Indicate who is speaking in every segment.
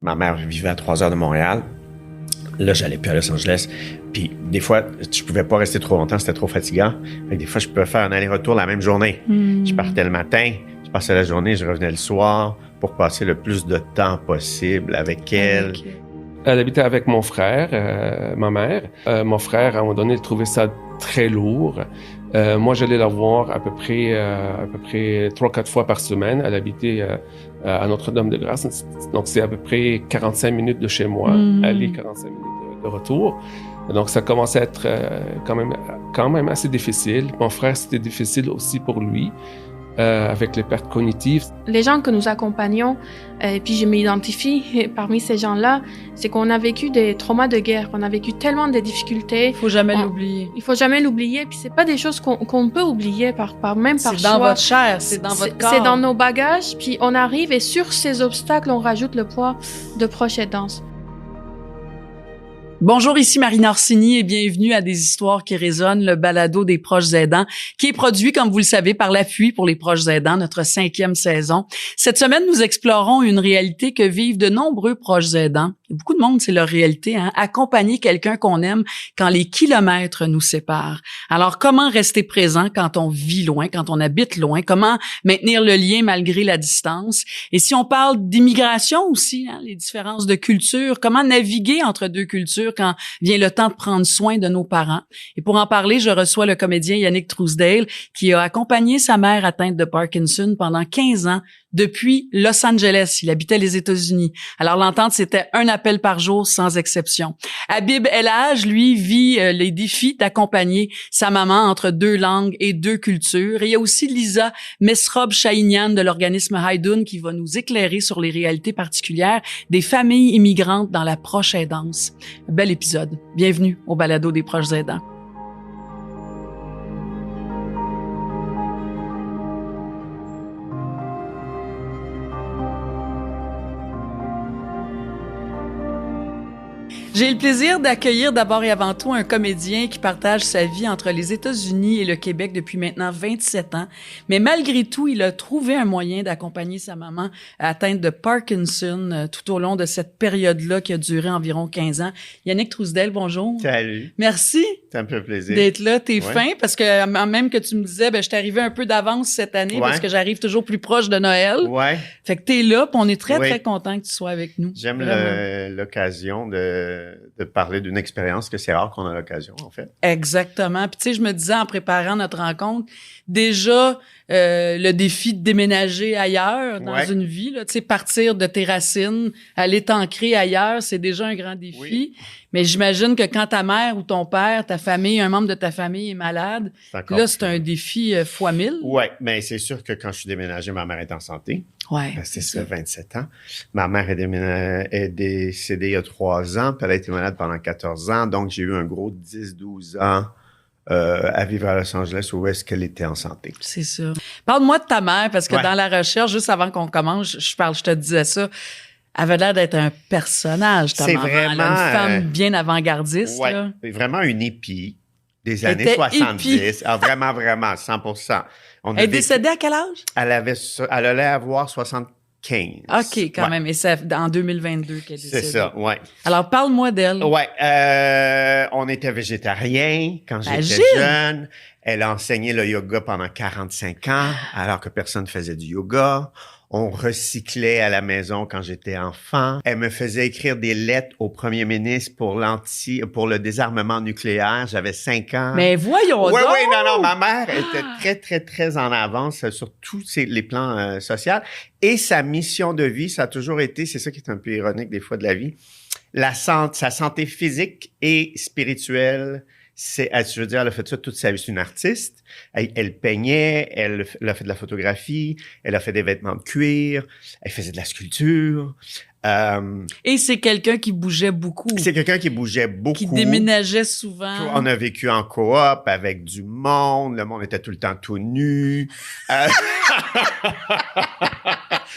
Speaker 1: Ma mère vivait à 3 heures de Montréal. Là, j'allais plus à Los Angeles. Puis des fois, je pouvais pas rester trop longtemps, c'était trop fatigant. Fait que des fois, je pouvais faire un aller-retour la même journée. Je partais le matin, je passais la journée, je revenais le soir pour passer le plus de temps possible avec elle.
Speaker 2: Okay. Elle habitait avec mon frère, ma mère. Mon frère, à un moment donné, il trouvait ça très lourd. Moi, j'allais la voir à peu près 3-4 fois par semaine. Elle habitait à Notre-Dame-de-Grâce. Donc, c'est à peu près 45 minutes de chez moi. Aller 45 minutes de retour. Donc, ça commençait à être quand même assez difficile. Mon frère, c'était difficile aussi pour lui. Avec les pertes cognitives.
Speaker 3: Les gens que nous accompagnons, et puis je m'identifie parmi ces gens-là, c'est qu'on a vécu des traumas de guerre, qu'on a vécu tellement de difficultés.
Speaker 4: Il faut jamais l'oublier.
Speaker 3: Il faut jamais l'oublier, puis c'est pas des choses qu'on peut oublier même par choix.
Speaker 4: C'est dans votre chair, c'est dans votre corps.
Speaker 3: C'est dans nos bagages, puis on arrive et sur ces obstacles, on rajoute le poids de proches aidants.
Speaker 4: Bonjour, ici Marina Orsini et bienvenue à Des histoires qui résonnent, le balado des proches aidants, qui est produit, comme vous le savez, par l'Appui pour les proches aidants, notre 5e saison. Cette semaine, nous explorons une réalité que vivent de nombreux proches aidants. Beaucoup de monde, c'est leur réalité, accompagner quelqu'un qu'on aime quand les kilomètres nous séparent. Alors, comment rester présent quand on vit loin, quand on habite loin? Comment maintenir le lien malgré la distance? Et si on parle d'immigration aussi, les différences de culture, comment naviguer entre deux cultures quand vient le temps de prendre soin de nos parents? Et pour en parler, je reçois le comédien Yannick Trousdale, qui a accompagné sa mère atteinte de Parkinson pendant 15 ans depuis Los Angeles. Il habitait les États-Unis. Alors, l'entente, c'était un appel par jour sans exception. Habib El-Haj, lui, vit les défis d'accompagner sa maman entre deux langues et deux cultures. Et il y a aussi Lisa Mesrob-Chahinian de l'organisme Haïdoun qui va nous éclairer sur les réalités particulières des familles immigrantes dans la proche aidance. Bel épisode. Bienvenue au balado des proches aidants. J'ai le plaisir d'accueillir d'abord et avant tout un comédien qui partage sa vie entre les États-Unis et le Québec depuis maintenant 27 ans. Mais malgré tout, il a trouvé un moyen d'accompagner sa maman atteinte de Parkinson tout au long de cette période-là qui a duré environ 15 ans. Yannick Trousdale, bonjour.
Speaker 1: Salut.
Speaker 4: Merci.
Speaker 1: Ça me fait plaisir.
Speaker 4: D'être là. T'es fin parce que même que tu me disais, je t'ai arrivé un peu d'avance cette année parce que j'arrive toujours plus proche de Noël.
Speaker 1: Ouais.
Speaker 4: Fait que t'es là, puis on est très, très content que tu sois avec nous.
Speaker 1: J'aime l'occasion de parler d'une expérience que c'est rare qu'on a l'occasion, en fait.
Speaker 4: Exactement. Puis tu sais, je me disais en préparant notre rencontre, déjà le défi de déménager ailleurs dans une vie, là, tu sais, partir de tes racines, aller t'ancrer ailleurs, c'est déjà un grand défi.
Speaker 1: Oui.
Speaker 4: Mais j'imagine que quand ta mère ou ton père, ta famille, un membre de ta famille est malade, c'est un défi fois 1000.
Speaker 1: Oui, mais c'est sûr que quand je suis déménagé, ma mère est en santé.
Speaker 4: Ouais.
Speaker 1: C'est ça, 27 ans. Ma mère est décédée il y a 3 ans, puis elle a été malade pendant 14 ans. Donc, j'ai eu un gros 10-12 ans à vivre à Los Angeles où est-ce qu'elle était en santé.
Speaker 4: C'est ça. Parle-moi de ta mère, parce que dans la recherche, juste avant qu'on commence, je te disais ça, elle avait l'air d'être un personnage, ta maman.
Speaker 1: Vraiment,
Speaker 4: elle a une femme bien avant-gardiste.
Speaker 1: Ouais,
Speaker 4: là.
Speaker 1: vraiment une hippie des années 70. Ah, vraiment, 100%.
Speaker 4: Elle est décédée à quel âge?
Speaker 1: Elle allait avoir 75.
Speaker 4: OK, quand même. Et c'est en 2022 qu'elle est décédée.
Speaker 1: C'est ça, ouais.
Speaker 4: Alors, parle-moi d'elle.
Speaker 1: Ouais, on était végétariens quand j'étais jeune. Elle a enseigné le yoga pendant 45 ans, alors que personne faisait du yoga. On recyclait à la maison quand j'étais enfant. Elle me faisait écrire des lettres au premier ministre pour le désarmement nucléaire. J'avais 5 ans.
Speaker 4: Mais voyons donc!
Speaker 1: Oui, non, ma mère était très, très, très en avance sur tous les plans sociaux. Et sa mission de vie, ça a toujours été, c'est ça qui est un peu ironique des fois de la vie, sa santé physique et spirituelle. Je veux dire, elle a fait ça toute sa vie. C'est une artiste. Elle peignait, elle a fait de la photographie, elle a fait des vêtements de cuir, elle faisait de la sculpture.
Speaker 4: Et c'est quelqu'un qui bougeait beaucoup.
Speaker 1: C'est quelqu'un qui bougeait beaucoup.
Speaker 4: Qui déménageait souvent.
Speaker 1: On a vécu en coop avec du monde. Le monde était tout le temps tout nu.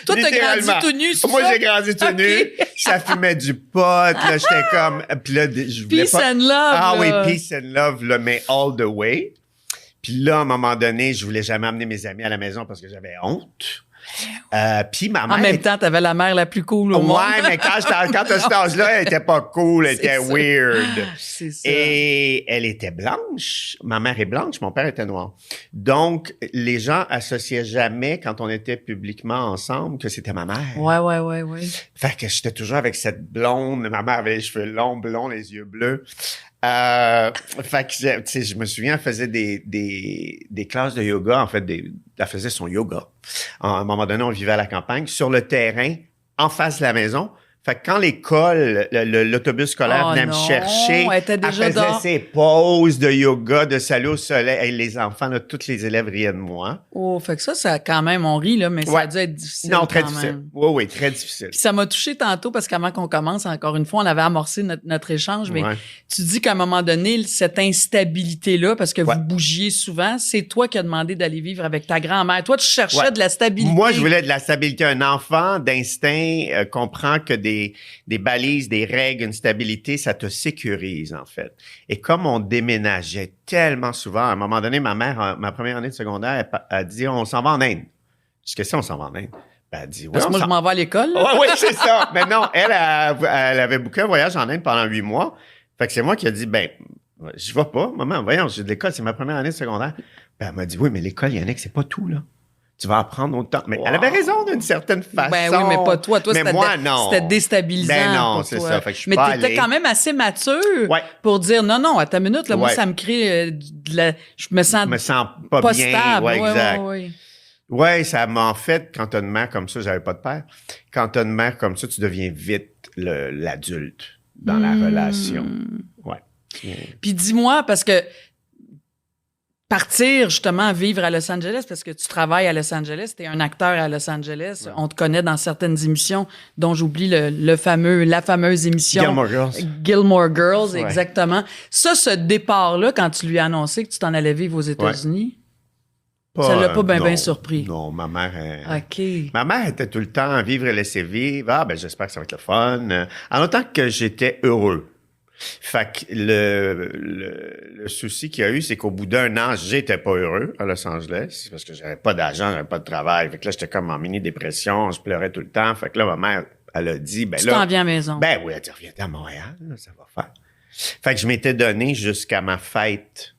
Speaker 4: Toi, t'as grandi tout nu, c'est
Speaker 1: Moi,
Speaker 4: ça?
Speaker 1: j'ai grandi tout nu. Ça fumait du pot. Là, j'étais comme... Puis là, je voulais
Speaker 4: Peace and love.
Speaker 1: Ah
Speaker 4: là.
Speaker 1: oui, peace and love, là, mais all the way. Puis là, à un moment donné, je voulais jamais amener mes amis à la maison parce que j'avais honte. Puis ma mère...
Speaker 4: En même temps, t'avais la mère la plus cool au monde.
Speaker 1: Ouais, mais quand à cet âge-là, elle était pas cool, elle était
Speaker 4: ça.
Speaker 1: weird.
Speaker 4: C'est ça.
Speaker 1: Et elle était blanche. Ma mère est blanche, mon père était noir. Donc, les gens associaient jamais, quand on était publiquement ensemble, que c'était ma mère.
Speaker 4: Ouais.
Speaker 1: Fait que j'étais toujours avec cette blonde. Ma mère avait les cheveux longs, blonds, les yeux bleus. Fait que, tu sais, je me souviens, elle faisait des classes de yoga. En fait, elle faisait son yoga. À un moment donné, on vivait à la campagne, sur le terrain, en face de la maison. Fait que quand l'école, l'autobus scolaire venait me chercher,
Speaker 4: elle
Speaker 1: faisait ses pauses de yoga, de salut au soleil. Et les enfants, là, tous les élèves riaient de moi.
Speaker 4: Oh, fait que ça quand même, on rit, là, mais ça a dû être difficile.
Speaker 1: Non, très
Speaker 4: quand
Speaker 1: difficile.
Speaker 4: même.
Speaker 1: Oui, très difficile.
Speaker 4: Puis ça m'a touché tantôt parce qu'avant qu'on commence, encore une fois, on avait amorcé notre échange, mais tu dis qu'à un moment donné, cette instabilité-là, parce que vous bougiez souvent, c'est toi qui as demandé d'aller vivre avec ta grand-mère. Toi, tu cherchais de la stabilité.
Speaker 1: Moi, je voulais de la stabilité. Un enfant d'instinct comprend que des balises, des règles, une stabilité, ça te sécurise, en fait. Et comme on déménageait tellement souvent, à un moment donné, ma mère, ma première année de secondaire, elle a dit, on s'en va en Inde. Je dis, qu'est-ce que on s'en va en Inde? Ben, elle dit,
Speaker 4: parce que moi, je m'en vais à l'école.
Speaker 1: Oui, c'est ça. Mais non, elle avait booké un voyage en Inde pendant 8 mois. Fait que c'est moi qui ai dit, ben, je vais pas, maman, voyons, j'ai de l'école, c'est ma première année de secondaire. Ben, elle m'a dit, oui, mais l'école, Yannick, c'est pas tout, là. Tu vas apprendre autant. Mais elle avait raison d'une certaine façon.
Speaker 4: Ben oui, mais pas toi. Toi,
Speaker 1: mais moi, non.
Speaker 4: C'était déstabilisant.
Speaker 1: Ben non,
Speaker 4: pour
Speaker 1: c'est
Speaker 4: toi.
Speaker 1: ça. Fait que je suis
Speaker 4: mais
Speaker 1: pas
Speaker 4: t'étais
Speaker 1: allé.
Speaker 4: quand même assez mature pour dire non, à ta minute, là, moi, ça me crée je me sens
Speaker 1: pas bien.
Speaker 4: stable.
Speaker 1: Ouais, exact.
Speaker 4: Ouais.
Speaker 1: Ouais, ça m'a en fait, quand t'as une mère comme ça, j'avais pas de père. Quand t'as une mère comme ça, tu deviens vite l'adulte dans la relation. Ouais.
Speaker 4: Puis dis-moi, parce que partir justement vivre à Los Angeles, parce que tu travailles à Los Angeles, t'es un acteur à Los Angeles, on te connaît dans certaines émissions dont j'oublie la fameuse émission Gilmore Girls, exactement. Ça, ce départ-là, quand tu lui as annoncé que tu t'en allais vivre aux États-Unis, ça l'a pas bien surpris.
Speaker 1: Non, ma mère...
Speaker 4: OK.
Speaker 1: Ma mère était tout le temps à vivre et laisser vivre. Ah, ben j'espère que ça va être le fun. En autant que j'étais heureux. Fait que le souci qu'il y a eu, c'est qu'au bout d'un an, j'étais pas heureux à Los Angeles parce que j'avais pas d'argent, j'avais pas de travail. Fait que là, j'étais comme en mini-dépression, je pleurais tout le temps. Fait que là, ma mère, elle a dit, ben
Speaker 4: tu
Speaker 1: là...
Speaker 4: t'en viens à la maison.
Speaker 1: Ben oui, elle dit, reviens à Montréal, là, ça va faire. Fait que je m'étais donné jusqu'à ma fête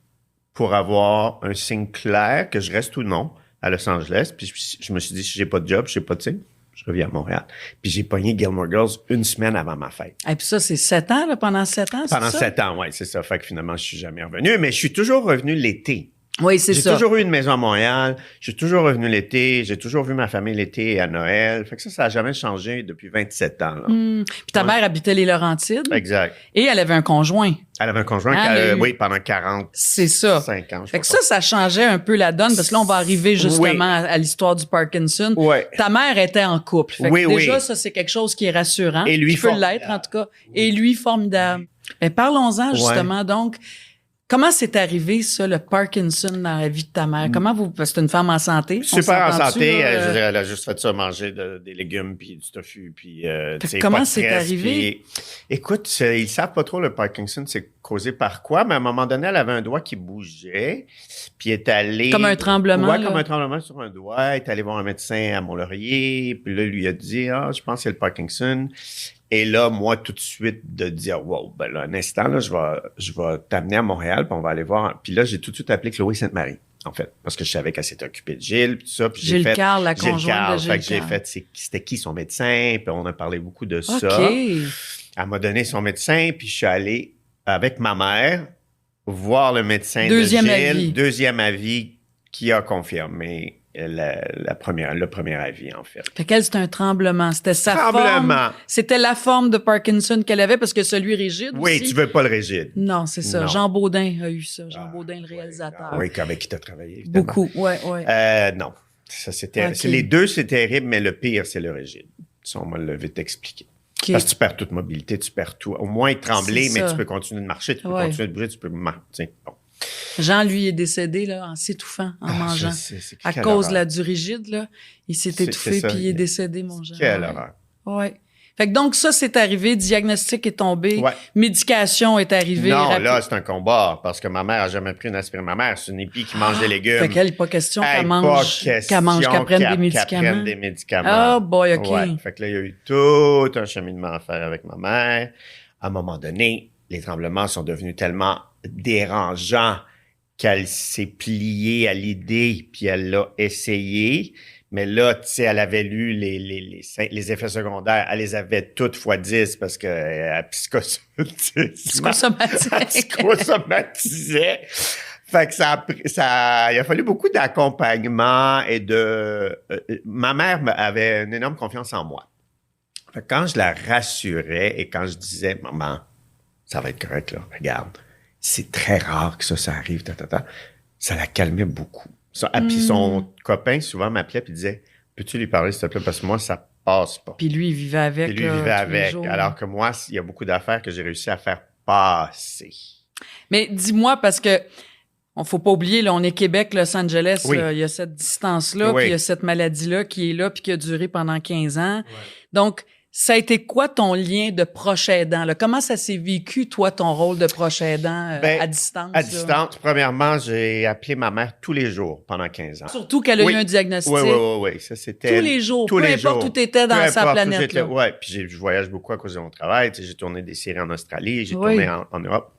Speaker 1: pour avoir un signe clair que je reste ou non à Los Angeles. Puis je me suis dit, si j'ai pas de job, j'ai pas de signe, je reviens à Montréal. Puis j'ai pogné Gilmore Girls une semaine avant ma fête.
Speaker 4: Et puis ça, c'est 7 ans, là, pendant 7 ans, c'est ça?
Speaker 1: Pendant 7 ans, oui, c'est ça. Fait que finalement, je suis jamais revenu. Mais je suis toujours revenu l'été.
Speaker 4: Oui, c'est ça.
Speaker 1: J'ai toujours eu une maison à Montréal. Je suis toujours revenu l'été. J'ai toujours vu ma famille l'été et à Noël. Fait que ça a jamais changé depuis 27 ans. Là.
Speaker 4: Puis ta mère habitait les Laurentides.
Speaker 1: Exact.
Speaker 4: Et elle avait un conjoint.
Speaker 1: Elle avait un conjoint oui, pendant 45
Speaker 4: c'est ça.
Speaker 1: ans.
Speaker 4: Fait que ça changeait un peu la donne parce que là, on va arriver justement à l'histoire du Parkinson.
Speaker 1: Ouais.
Speaker 4: Ta mère était en couple. Fait que déjà, ça, c'est quelque chose qui est rassurant.
Speaker 1: Et lui,
Speaker 4: qui peut l'être, en tout cas. Et lui, formidable. Mais parlons-en, justement. Donc, comment c'est arrivé, ça, le Parkinson dans la vie de ta mère? Comment parce que c'est une femme en santé.
Speaker 1: Super en santé. Elle a juste fait ça, manger des légumes, puis du tofu, puis...
Speaker 4: comment c'est arrivé?
Speaker 1: Puis, écoute, ils savent pas trop le Parkinson, c'est causé par quoi, mais à un moment donné, elle avait un doigt qui bougeait, puis est allée...
Speaker 4: Comme un tremblement,
Speaker 1: Ouais, comme un tremblement sur un doigt. Elle est allée voir un médecin à Mont-Laurier, puis là, lui a dit, je pense que c'est le Parkinson. Et là, moi, tout de suite, de dire, wow, ben là, un instant, là, je vais t'amener à Montréal, puis on va aller voir. Puis là, j'ai tout de suite appelé Chloé Sainte-Marie, en fait, parce que je savais qu'elle s'était occupée de Gilles, puis tout ça. Puis
Speaker 4: Gilles Carle, la conjointe de Gilles
Speaker 1: Carle. J'ai fait, c'était qui son médecin, puis on a parlé beaucoup de ça. Elle m'a donné son médecin, puis je suis allé avec ma mère voir le médecin de Gilles. Deuxième avis qui a confirmé le premier avis, en fait.
Speaker 4: Fait qu'elle, c'était un tremblement. C'était sa forme. C'était la forme de Parkinson qu'elle avait parce que celui rigide
Speaker 1: oui,
Speaker 4: aussi.
Speaker 1: Tu veux pas le rigide.
Speaker 4: Non, c'est ça. Non. Jean Baudin a eu ça. Jean Baudin, le réalisateur.
Speaker 1: Oui, avec qui t'as travaillé, évidemment.
Speaker 4: Beaucoup, ouais.
Speaker 1: Non. Ça, les deux, c'est terrible, mais le pire, c'est le rigide. Ça, on m'a le vite expliqué. Okay. Parce que tu perds toute mobilité, tu perds tout. Au moins, trembler, mais tu peux continuer de marcher, tu peux continuer de bouger, tu peux marcher. Bon.
Speaker 4: Jean, lui, est décédé là, en s'étouffant, en mangeant. À cause du rigide, là, il s'est étouffé puis il est décédé, mon Jean.
Speaker 1: Quelle horreur.
Speaker 4: Oui. Fait que donc, ça, c'est arrivé, diagnostic est tombé,
Speaker 1: Ouais.
Speaker 4: médication est arrivée.
Speaker 1: Non, là, c'est un combat, parce que ma mère a jamais pris une aspirine. Ma mère, c'est une hippie qui mange des légumes.
Speaker 4: Fait qu'elle, pas question
Speaker 1: Hey,
Speaker 4: qu'elle
Speaker 1: pas
Speaker 4: mange, qu'elle prenne des médicaments.
Speaker 1: Qu'elle prenne des médicaments.
Speaker 4: Oh boy, OK.
Speaker 1: Ouais. Fait que là, il y a eu tout un cheminement à faire avec ma mère. À un moment donné, les tremblements sont devenus tellement dérangeants qu'elle s'est pliée à l'idée, puis elle l'a essayé. Mais là, tu sais, elle avait lu les effets secondaires. Elle les avait toutes fois 10 parce que elle psychosomatisait. Fait que il a fallu beaucoup d'accompagnement et ma mère avait une énorme confiance en moi. Fait que quand je la rassurais et quand je disais, maman, ça va être correct, là, regarde, c'est très rare que ça arrive, ça la calmait beaucoup. Puis son copain, souvent, m'appelait et disait, peux-tu lui parler, s'il te plaît, parce que moi, ça passe pas.
Speaker 4: Puis lui, il vivait avec.
Speaker 1: Puis lui, il vivait avec. Alors que moi, il y a beaucoup d'affaires que j'ai réussi à faire passer.
Speaker 4: Mais dis-moi, parce que on faut pas oublier, là, on est Québec, Los Angeles,
Speaker 1: Oui.
Speaker 4: là, il y a cette distance-là,
Speaker 1: Oui.
Speaker 4: puis il y a cette maladie-là qui est là, puis qui a duré pendant 15 ans. Ouais. Donc, ça a été quoi ton lien de proche aidant? Là? Comment ça s'est vécu, toi, ton rôle de proche aidant à distance?
Speaker 1: À distance, premièrement, j'ai appelé ma mère tous les jours pendant 15 ans.
Speaker 4: Surtout qu'elle a eu un diagnostic.
Speaker 1: Oui. Ça, c'était...
Speaker 4: Tous les jours, peu importe où tu étais dans sa planète.
Speaker 1: Oui, puis je voyage beaucoup à cause de mon travail. Tu sais, j'ai tourné des séries en Australie, j'ai tourné en Europe.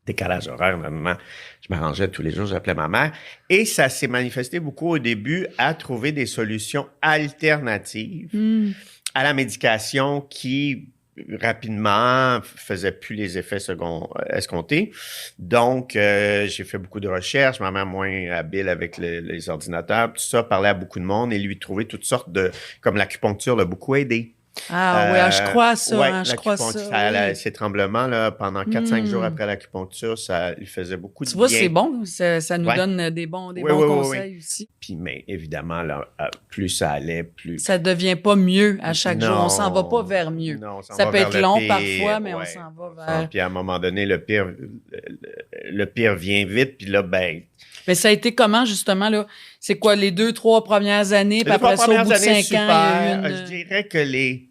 Speaker 1: Décalage horaire, normalement, je m'arrangeais tous les jours, j'appelais ma mère. Et ça s'est manifesté beaucoup au début à trouver des solutions alternatives à la médication qui, rapidement, faisait plus les effets escomptés. Donc, j'ai fait beaucoup de recherches, ma mère moins habile avec les ordinateurs, tout ça, parlait à beaucoup de monde et lui trouver toutes sortes comme l'acupuncture l'a beaucoup aidé.
Speaker 4: Ah oui, je crois ça, je crois ça.
Speaker 1: Ces tremblements, là, pendant 4-5 jours après l'acupuncture, ça lui faisait beaucoup de bien.
Speaker 4: Tu vois, c'est bon, ça nous donne des bons conseils aussi.
Speaker 1: Puis, mais évidemment, là, plus ça allait, plus...
Speaker 4: Ça devient pas mieux à chaque jour, on s'en va pas vers mieux.
Speaker 1: Non,
Speaker 4: ça peut être long parfois, mais on s'en va vers...
Speaker 1: Puis à un moment donné, le pire vient vite, puis là,
Speaker 4: Mais ça a été comment, justement, là? C'est quoi, les 2-3 premières années, puis après ça, au bout de 5 ans, il y a eu
Speaker 1: Je dirais que les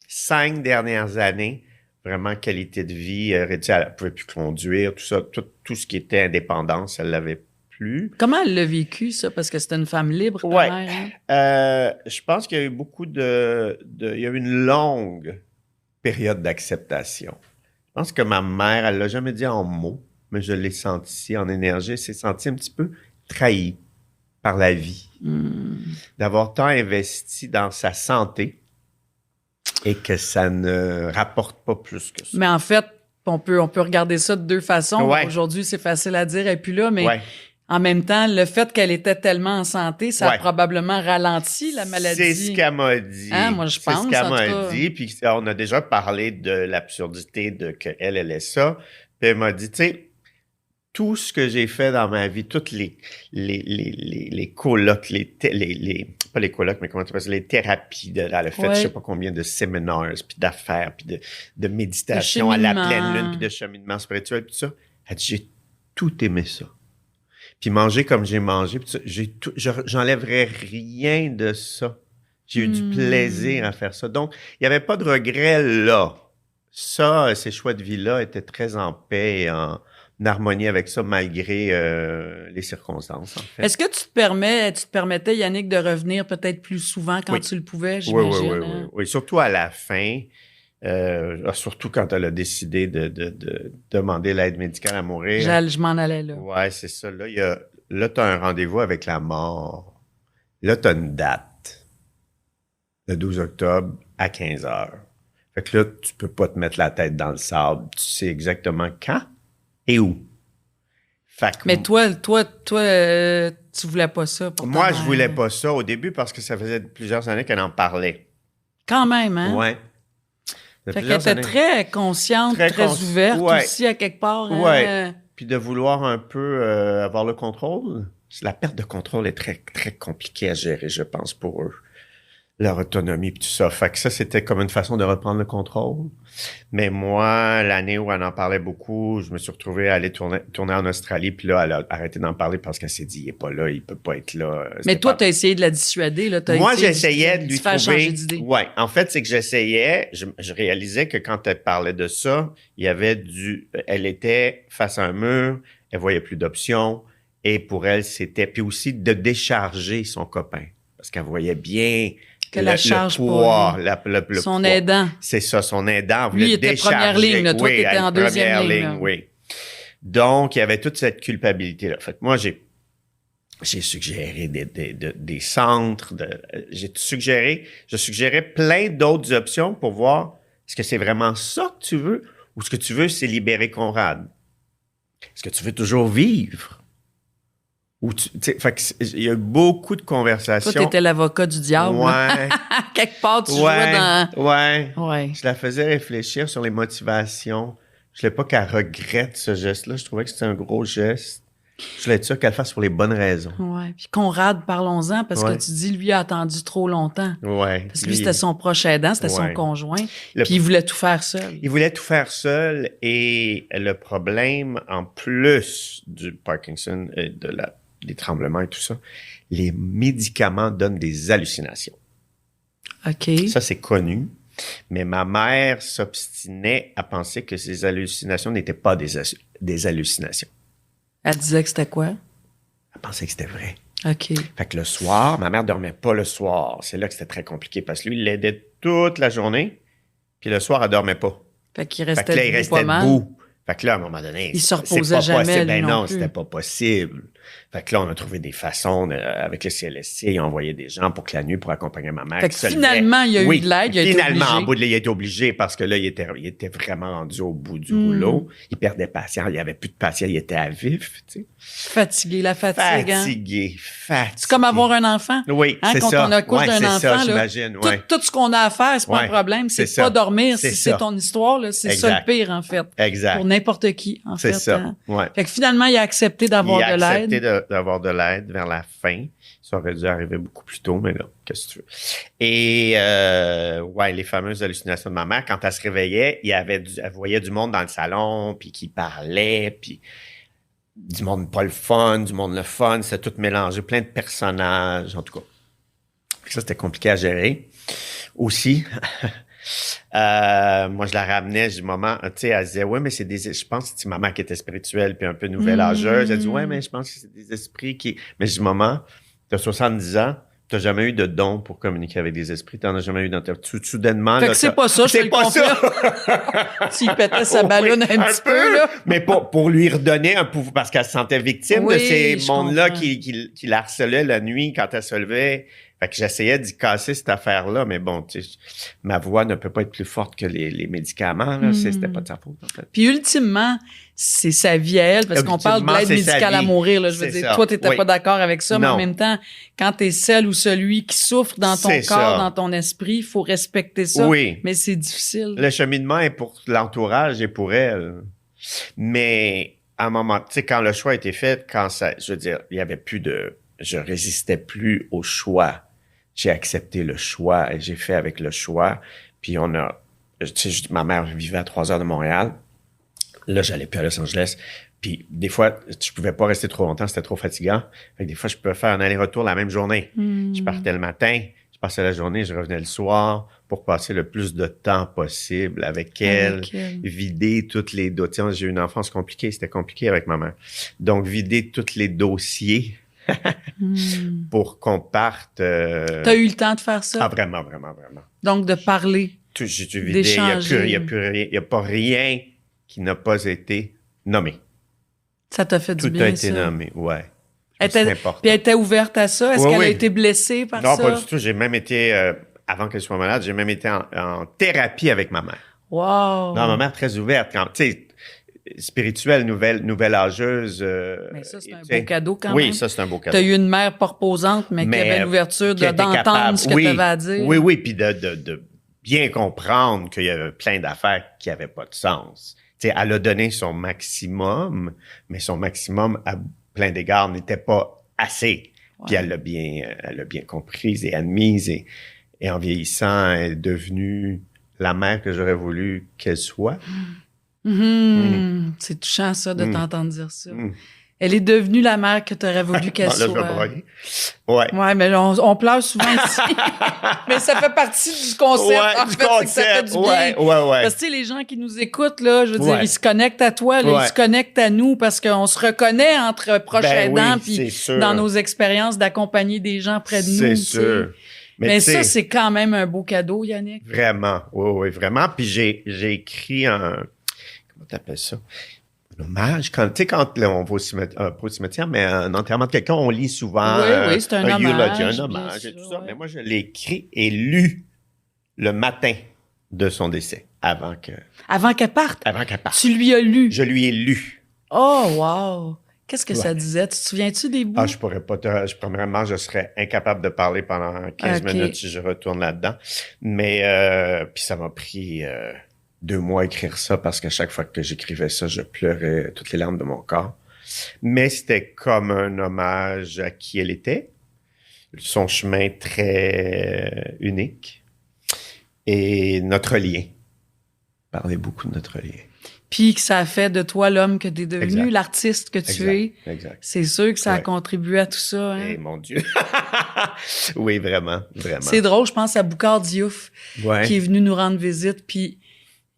Speaker 1: 5 dernières années, vraiment, qualité de vie réduite, elle ne pouvait plus conduire, tout ça, tout ce qui était indépendance, elle l'avait plus.
Speaker 4: Comment elle l'a vécu, ça? Parce que c'était une femme libre, ta mère,
Speaker 1: hein? Je pense qu'il y a eu beaucoup il y a eu une longue période d'acceptation. Je pense que ma mère, elle l'a jamais dit en mots, mais je l'ai senti en énergie. Elle s'est sentie un petit peu trahie par la vie. D'avoir tant investi dans sa santé et que ça ne rapporte pas plus que ça.
Speaker 4: Mais en fait, on peut regarder ça de deux façons.
Speaker 1: Ouais.
Speaker 4: Aujourd'hui, c'est facile à dire, et puis là, mais en même temps, le fait qu'elle était tellement en santé, ça a probablement ralenti la maladie.
Speaker 1: C'est ce qu'elle m'a dit.
Speaker 4: Hein, moi, je pense.
Speaker 1: C'est ce qu'elle m'a dit. Puis on a déjà parlé de l'absurdité de qu'elle est ça. Puis elle m'a dit, tu sais, tout ce que j'ai fait dans ma vie, toutes les colloques, pas les colloques, mais comment tu appelles ça, les thérapies, elle a fait je sais pas combien de séminaires, puis d'affaires, puis de méditation à la pleine lune, puis de cheminement spirituel, puis tout ça. Elle dit, j'ai tout aimé ça. Puis manger comme j'ai mangé, puis ça, j'enlèverais rien de ça. J'ai eu du plaisir à faire ça. Donc, il n'y avait pas de regret là. Ça, ces choix de vie-là étaient très en paix et en harmonie avec ça, malgré les circonstances, en fait.
Speaker 4: Est-ce que tu te permettais, Yannick, de revenir peut-être plus souvent quand tu le pouvais, j'imagine?
Speaker 1: Oui, surtout à la fin, surtout quand elle a décidé de demander l'aide médicale à mourir.
Speaker 4: Je m'en allais là.
Speaker 1: Ouais, c'est ça. Là, tu as un rendez-vous avec la mort. Là, tu as une date. Le 12 octobre à 15 heures. Fait que là, tu peux pas te mettre la tête dans le sable. Tu sais exactement quand et où.
Speaker 4: Mais toi, tu voulais pas ça pour
Speaker 1: moi, je voulais pas ça au début parce que ça faisait plusieurs années qu'elle en parlait.
Speaker 4: Quand même, hein?
Speaker 1: Ouais.
Speaker 4: Fait qu'elle était très consciente, très ouverte aussi, à quelque part.
Speaker 1: Ouais. Puis de vouloir un peu avoir le contrôle. La perte de contrôle est très, très compliquée à gérer, je pense, pour eux. leur autonomie puis tout ça. Fait que ça, c'était comme une façon de reprendre le contrôle. Mais moi, l'année où elle en parlait beaucoup, je me suis retrouvé à aller tourner en Australie, puis là, elle a arrêté d'en parler parce qu'elle s'est dit, il est pas là, il peut pas être là.
Speaker 4: Mais toi, t'as essayé de la dissuader, là.
Speaker 1: Moi, j'essayais de lui
Speaker 4: faire
Speaker 1: trouver.
Speaker 4: changer d'idée.
Speaker 1: Ouais. En fait, c'est que j'essayais, je réalisais que quand elle parlait de ça, il y avait elle était face à un mur, elle voyait plus d'options, et pour elle, c'était, puis aussi de décharger son copain. Parce qu'elle voyait bien
Speaker 4: que la charge
Speaker 1: le poids,
Speaker 4: le son
Speaker 1: poids.
Speaker 4: aidant.
Speaker 1: C'est ça, son aidant.
Speaker 4: Lui, il était première ligne, là. Toi, t'étais en deuxième ligne. Là.
Speaker 1: Oui. Donc, il y avait toute cette culpabilité-là. Fait que moi, j'ai suggéré des centres, je suggérais plein d'autres options pour voir est-ce que c'est vraiment ça que tu veux ou ce que tu veux, c'est libérer Conrad. Est-ce que tu veux toujours vivre? Fait que il y a eu beaucoup de conversations.
Speaker 4: Toi, t'étais l'avocat du diable.
Speaker 1: Ouais.
Speaker 4: Quelque part, tu jouais dans...
Speaker 1: Ouais. Je la faisais réfléchir sur les motivations. Je voulais pas qu'elle regrette ce geste-là. Je trouvais que c'était un gros geste. Je voulais être sûr qu'elle le fasse pour les bonnes raisons.
Speaker 4: Ouais. Puis Conrad, parlons-en, parce que tu dis, lui, a attendu trop longtemps.
Speaker 1: Ouais.
Speaker 4: Parce que lui, c'était son proche aidant, c'était son conjoint. Puis il voulait tout faire seul.
Speaker 1: Il voulait tout faire seul. Et le problème, en plus du Parkinson et des tremblements et tout ça, les médicaments donnent des hallucinations.
Speaker 4: OK.
Speaker 1: Ça, c'est connu. Mais ma mère s'obstinait à penser que ces hallucinations n'étaient pas des hallucinations.
Speaker 4: Elle disait que c'était quoi?
Speaker 1: Elle pensait que c'était vrai.
Speaker 4: OK.
Speaker 1: Fait que le soir, ma mère dormait pas le soir. C'est là que c'était très compliqué parce que lui, il l'aidait toute la journée. Puis le soir, elle dormait pas.
Speaker 4: Fait qu'il restait
Speaker 1: il restait debout. Fait que là, à un moment donné,
Speaker 4: il se reposait jamais.
Speaker 1: Ben non,
Speaker 4: plus.
Speaker 1: C'était pas possible. Fait que là, on a trouvé des façons avec le CLSC, ils ont envoyé des gens pour que la nuit, pour accompagner ma mère.
Speaker 4: Fait que finalement, il y a eu de l'aide,
Speaker 1: finalement, en bout de ligne, il a été obligé parce que là, il était vraiment rendu au bout du rouleau. Il perdait patience, il y avait plus de patience, il était à vif, tu sais.
Speaker 4: Fatigué, la fatigue.
Speaker 1: Fatigué.
Speaker 4: C'est comme avoir un enfant.
Speaker 1: Oui,
Speaker 4: c'est
Speaker 1: ça.
Speaker 4: Quand on accouche d'un enfant,
Speaker 1: ça,
Speaker 4: là,
Speaker 1: j'imagine,
Speaker 4: tout ce qu'on a à faire, c'est pas un problème, c'est pas dormir, c'est ton histoire, là, c'est ça le pire, en fait.
Speaker 1: Exact.
Speaker 4: Pour n'importe qui, en fait.
Speaker 1: C'est ça, ouais.
Speaker 4: Fait que finalement, il a accepté d'avoir de l'aide.
Speaker 1: Il a accepté d'avoir de l'aide vers la fin. Ça aurait dû arriver beaucoup plus tôt, mais là, qu'est-ce que tu veux. Et, les fameuses hallucinations de ma mère, quand elle se réveillait, elle voyait du monde dans le salon, puis qui parlait, puis du monde pas le fun, du monde le fun, c'était tout mélangé, plein de personnages, en tout cas. Ça, c'était compliqué à gérer. Aussi, moi, je la ramenais, je dis, maman, tu sais, elle disait, ouais, mais c'est je pense que c'est ma mère qui était spirituelle puis un peu nouvelle âgeuse. Elle dit, ouais, mais je pense que c'est des esprits qui, mais je dis, maman, t'as 70 ans, t'as jamais eu de don pour communiquer avec des esprits, t'en as jamais eu dans ta, soudainement.
Speaker 4: Fait que c'est pas ça,
Speaker 1: c'est pas ça.
Speaker 4: S'il pétait sa ballonne un petit peu, là.
Speaker 1: Mais pour lui redonner un pouvoir, parce qu'elle se sentait victime de ces mondes-là qui la harcelaient la nuit quand elle se levait. Fait que j'essayais d'y casser cette affaire-là, mais bon, tu sais, ma voix ne peut pas être plus forte que les médicaments, là. C'était pas de sa faute, en fait.
Speaker 4: Puis ultimement, c'est sa vie à elle, parce qu'on parle de l'aide médicale à mourir, là. Je veux dire, toi, t'étais pas d'accord avec ça, mais en même temps, quand t'es celle ou celui qui souffre dans ton corps, dans ton esprit, il faut respecter ça. Oui. Mais c'est difficile.
Speaker 1: Le cheminement est pour l'entourage et pour elle. Mais, à un moment, tu sais, quand le choix a été fait, je veux dire, il y avait plus je résistais plus au choix. J'ai accepté le choix et j'ai fait avec le choix. Puis tu sais, ma mère vivait à 3 heures de Montréal. Là, j'allais plus à Los Angeles. Puis des fois, je pouvais pas rester trop longtemps, c'était trop fatigant. Fait que des fois, je pouvais faire un aller-retour la même journée. Je partais le matin, je passais la journée, je revenais le soir pour passer le plus de temps possible avec elle, vider toutes les dossiers. J'ai eu une enfance compliquée, c'était compliqué avec ma mère. Donc, vider tous les dossiers pour qu'on parte.
Speaker 4: T'as eu le temps de faire ça?
Speaker 1: Ah, vraiment, vraiment, vraiment.
Speaker 4: Donc, de parler.
Speaker 1: J'ai vidé. Il n'y a pas rien qui n'a pas été nommé.
Speaker 4: Ça t'a fait du bien,
Speaker 1: ça? Tout a été nommé, ouais.
Speaker 4: C'est important. Puis elle était ouverte à ça? Est-ce qu'elle a été blessée par ça?
Speaker 1: Non, pas du tout. J'ai même été, avant qu'elle soit malade, j'ai même été en thérapie avec ma mère.
Speaker 4: Wow!
Speaker 1: Non, ma mère très ouverte. Tu sais, spirituelle, nouvelle âgeuse.
Speaker 4: Mais ça, c'est un beau cadeau quand même.
Speaker 1: Oui, ça, c'est un beau cadeau.
Speaker 4: T'as eu une mère pas reposante, mais qui avait l'ouverture d'entendre ce que t'avais à dire.
Speaker 1: Oui, puis de bien comprendre qu'il y avait plein d'affaires qui n'avaient pas de sens. Tu sais, elle a donné son maximum, mais son maximum, à plein d'égards, n'était pas assez. Ouais. Puis elle l'a bien comprise et admise et et en vieillissant, elle est devenue la mère que j'aurais voulu qu'elle soit.
Speaker 4: C'est touchant, ça, de t'entendre dire ça.
Speaker 1: Mm.
Speaker 4: Elle est devenue la mère que tu aurais voulu qu'elle
Speaker 1: Bon, là, je vais
Speaker 4: soit.
Speaker 1: broyer. Ouais.
Speaker 4: Ouais, mais on pleure souvent ici. Mais ça fait partie du concept. En fait, c'est que ça fait du bien.
Speaker 1: Ouais.
Speaker 4: Parce que, tu sais, les gens qui nous écoutent, là, je veux dire,
Speaker 1: Ouais.
Speaker 4: ils se connectent à toi, là, ils se connectent à nous parce qu'on se reconnaît entre proches aidants puis
Speaker 1: c'est sûr.
Speaker 4: dans nos expériences d'accompagner des gens près de nous.
Speaker 1: C'est
Speaker 4: tu sais.
Speaker 1: sûr.
Speaker 4: Mais
Speaker 1: tu
Speaker 4: ça,
Speaker 1: sais,
Speaker 4: c'est quand même un beau cadeau, Yannick.
Speaker 1: Vraiment. Oui, vraiment. Puis j'ai écrit comment t'appelles ça? Un hommage. Tu sais, quand là, on va au cimetière, pas au cimetière, mais un enterrement de quelqu'un, on lit souvent
Speaker 4: Oui, c'est un hommage,
Speaker 1: eulogie, un
Speaker 4: bien
Speaker 1: hommage
Speaker 4: sûr,
Speaker 1: et tout ça.
Speaker 4: ouais.
Speaker 1: Mais moi, je l'ai écrit et lu le matin de son décès, avant
Speaker 4: Avant qu'elle parte,
Speaker 1: qu'elle parte.
Speaker 4: tu lui as lu.
Speaker 1: Je lui ai lu.
Speaker 4: Oh, wow! Qu'est-ce que ça disait? Tu te souviens-tu des bouts?
Speaker 1: Ah, je pourrais pas premièrement, je serais incapable de parler pendant 15
Speaker 4: Ok.
Speaker 1: minutes si je retourne là-dedans. Mais, puis ça m'a pris 2 mois à écrire ça parce qu'à chaque fois que j'écrivais ça, je pleurais toutes les larmes de mon corps. Mais c'était comme un hommage à qui elle était, son chemin très unique et notre lien. Parler beaucoup de notre lien.
Speaker 4: Puis que ça a fait de toi l'homme que tu es devenu,
Speaker 1: Exact.
Speaker 4: l'artiste que tu es.
Speaker 1: Exact.
Speaker 4: C'est sûr que ça a
Speaker 1: Ouais.
Speaker 4: contribué à tout ça. Hein?
Speaker 1: Eh, mon Dieu. Oui, vraiment.
Speaker 4: C'est drôle, je pense à Boucard Diouf
Speaker 1: Ouais.
Speaker 4: qui est venu nous rendre visite. Puis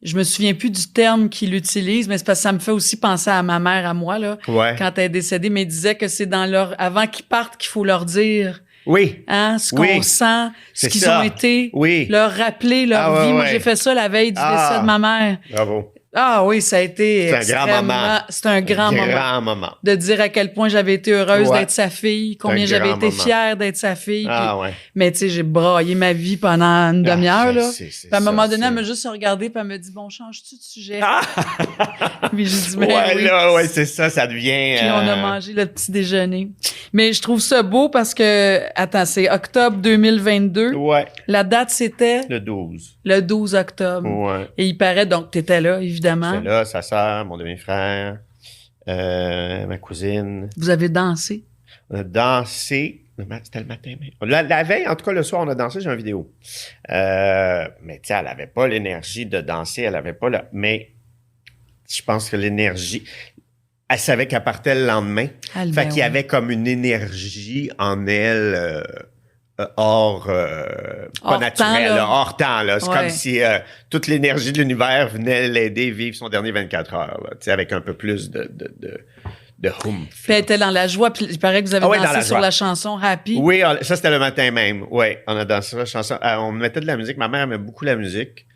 Speaker 4: je me souviens plus du terme qu'il utilise, mais c'est parce que ça me fait aussi penser à ma mère, à moi, là,
Speaker 1: Ouais.
Speaker 4: quand elle est décédée. Mais il disait que c'est dans avant qu'ils partent qu'il faut leur dire
Speaker 1: Oui.
Speaker 4: hein, ce
Speaker 1: Oui.
Speaker 4: qu'on sent, ce
Speaker 1: C'est
Speaker 4: qu'ils
Speaker 1: ça.
Speaker 4: ont été,
Speaker 1: Oui.
Speaker 4: leur rappeler leur
Speaker 1: Ah, ouais,
Speaker 4: vie. Moi,
Speaker 1: ouais.
Speaker 4: j'ai fait ça la veille du
Speaker 1: Ah.
Speaker 4: décès de ma mère.
Speaker 1: Bravo.
Speaker 4: Ah oui, ça a été
Speaker 1: C'est un grand
Speaker 4: extrêmement...
Speaker 1: moment.
Speaker 4: C'est un grand moment.
Speaker 1: Grand moment.
Speaker 4: De dire à quel point j'avais été heureuse
Speaker 1: Ouais.
Speaker 4: d'être sa fille, combien
Speaker 1: un
Speaker 4: j'avais
Speaker 1: grand
Speaker 4: été
Speaker 1: moment.
Speaker 4: fière d'être sa fille.
Speaker 1: Ah
Speaker 4: puis-
Speaker 1: ouais.
Speaker 4: Mais tu sais, j'ai braillé ma vie pendant une demi-heure. Là.
Speaker 1: C'est
Speaker 4: Puis à un moment donné,
Speaker 1: ça,
Speaker 4: elle m'a juste regardé puis elle m'a dit « Bon, changes-tu de sujet?
Speaker 1: Ah!
Speaker 4: Puis j'ai dit « Ben
Speaker 1: Ouais,
Speaker 4: oui.
Speaker 1: là, ouais, c'est ça, ça devient...
Speaker 4: Puis on a mangé le petit déjeuner. Mais je trouve ça beau parce que, attends, c'est octobre 2022.
Speaker 1: Ouais,
Speaker 4: La date, c'était
Speaker 1: le 12.
Speaker 4: le 12 octobre.
Speaker 1: Ouais.
Speaker 4: Et il paraît, donc, t'étais là, évidemment.
Speaker 1: C'est là, sa sœur, mon demi-frère, ma cousine.
Speaker 4: Vous avez dansé.
Speaker 1: On a dansé. C'était le matin même. La veille, en tout cas, le soir, on a dansé, j'ai une vidéo. Mais tu sais, elle avait pas l'énergie de danser, elle avait pas mais je pense que l'énergie... Elle savait qu'elle partait le lendemain.
Speaker 4: Ah,
Speaker 1: Fait
Speaker 4: ben
Speaker 1: qu'il y
Speaker 4: oui.
Speaker 1: avait comme une énergie en elle hors
Speaker 4: Hors
Speaker 1: pas naturelle,
Speaker 4: temps, là.
Speaker 1: là, hors temps. Là. C'est
Speaker 4: Ouais.
Speaker 1: comme si toute l'énergie de l'univers venait l'aider à vivre son dernier 24 heures. Là, tu sais, avec un peu plus de oomph.
Speaker 4: Puis elle était dans la joie. Puis il paraît que vous avez
Speaker 1: Ah ouais, dans
Speaker 4: dansé
Speaker 1: la
Speaker 4: sur
Speaker 1: joie.
Speaker 4: la chanson Happy.
Speaker 1: Oui, ça c'était le matin même. Oui, on a dansé la chanson. On mettait de la musique. Ma mère aimait beaucoup la musique.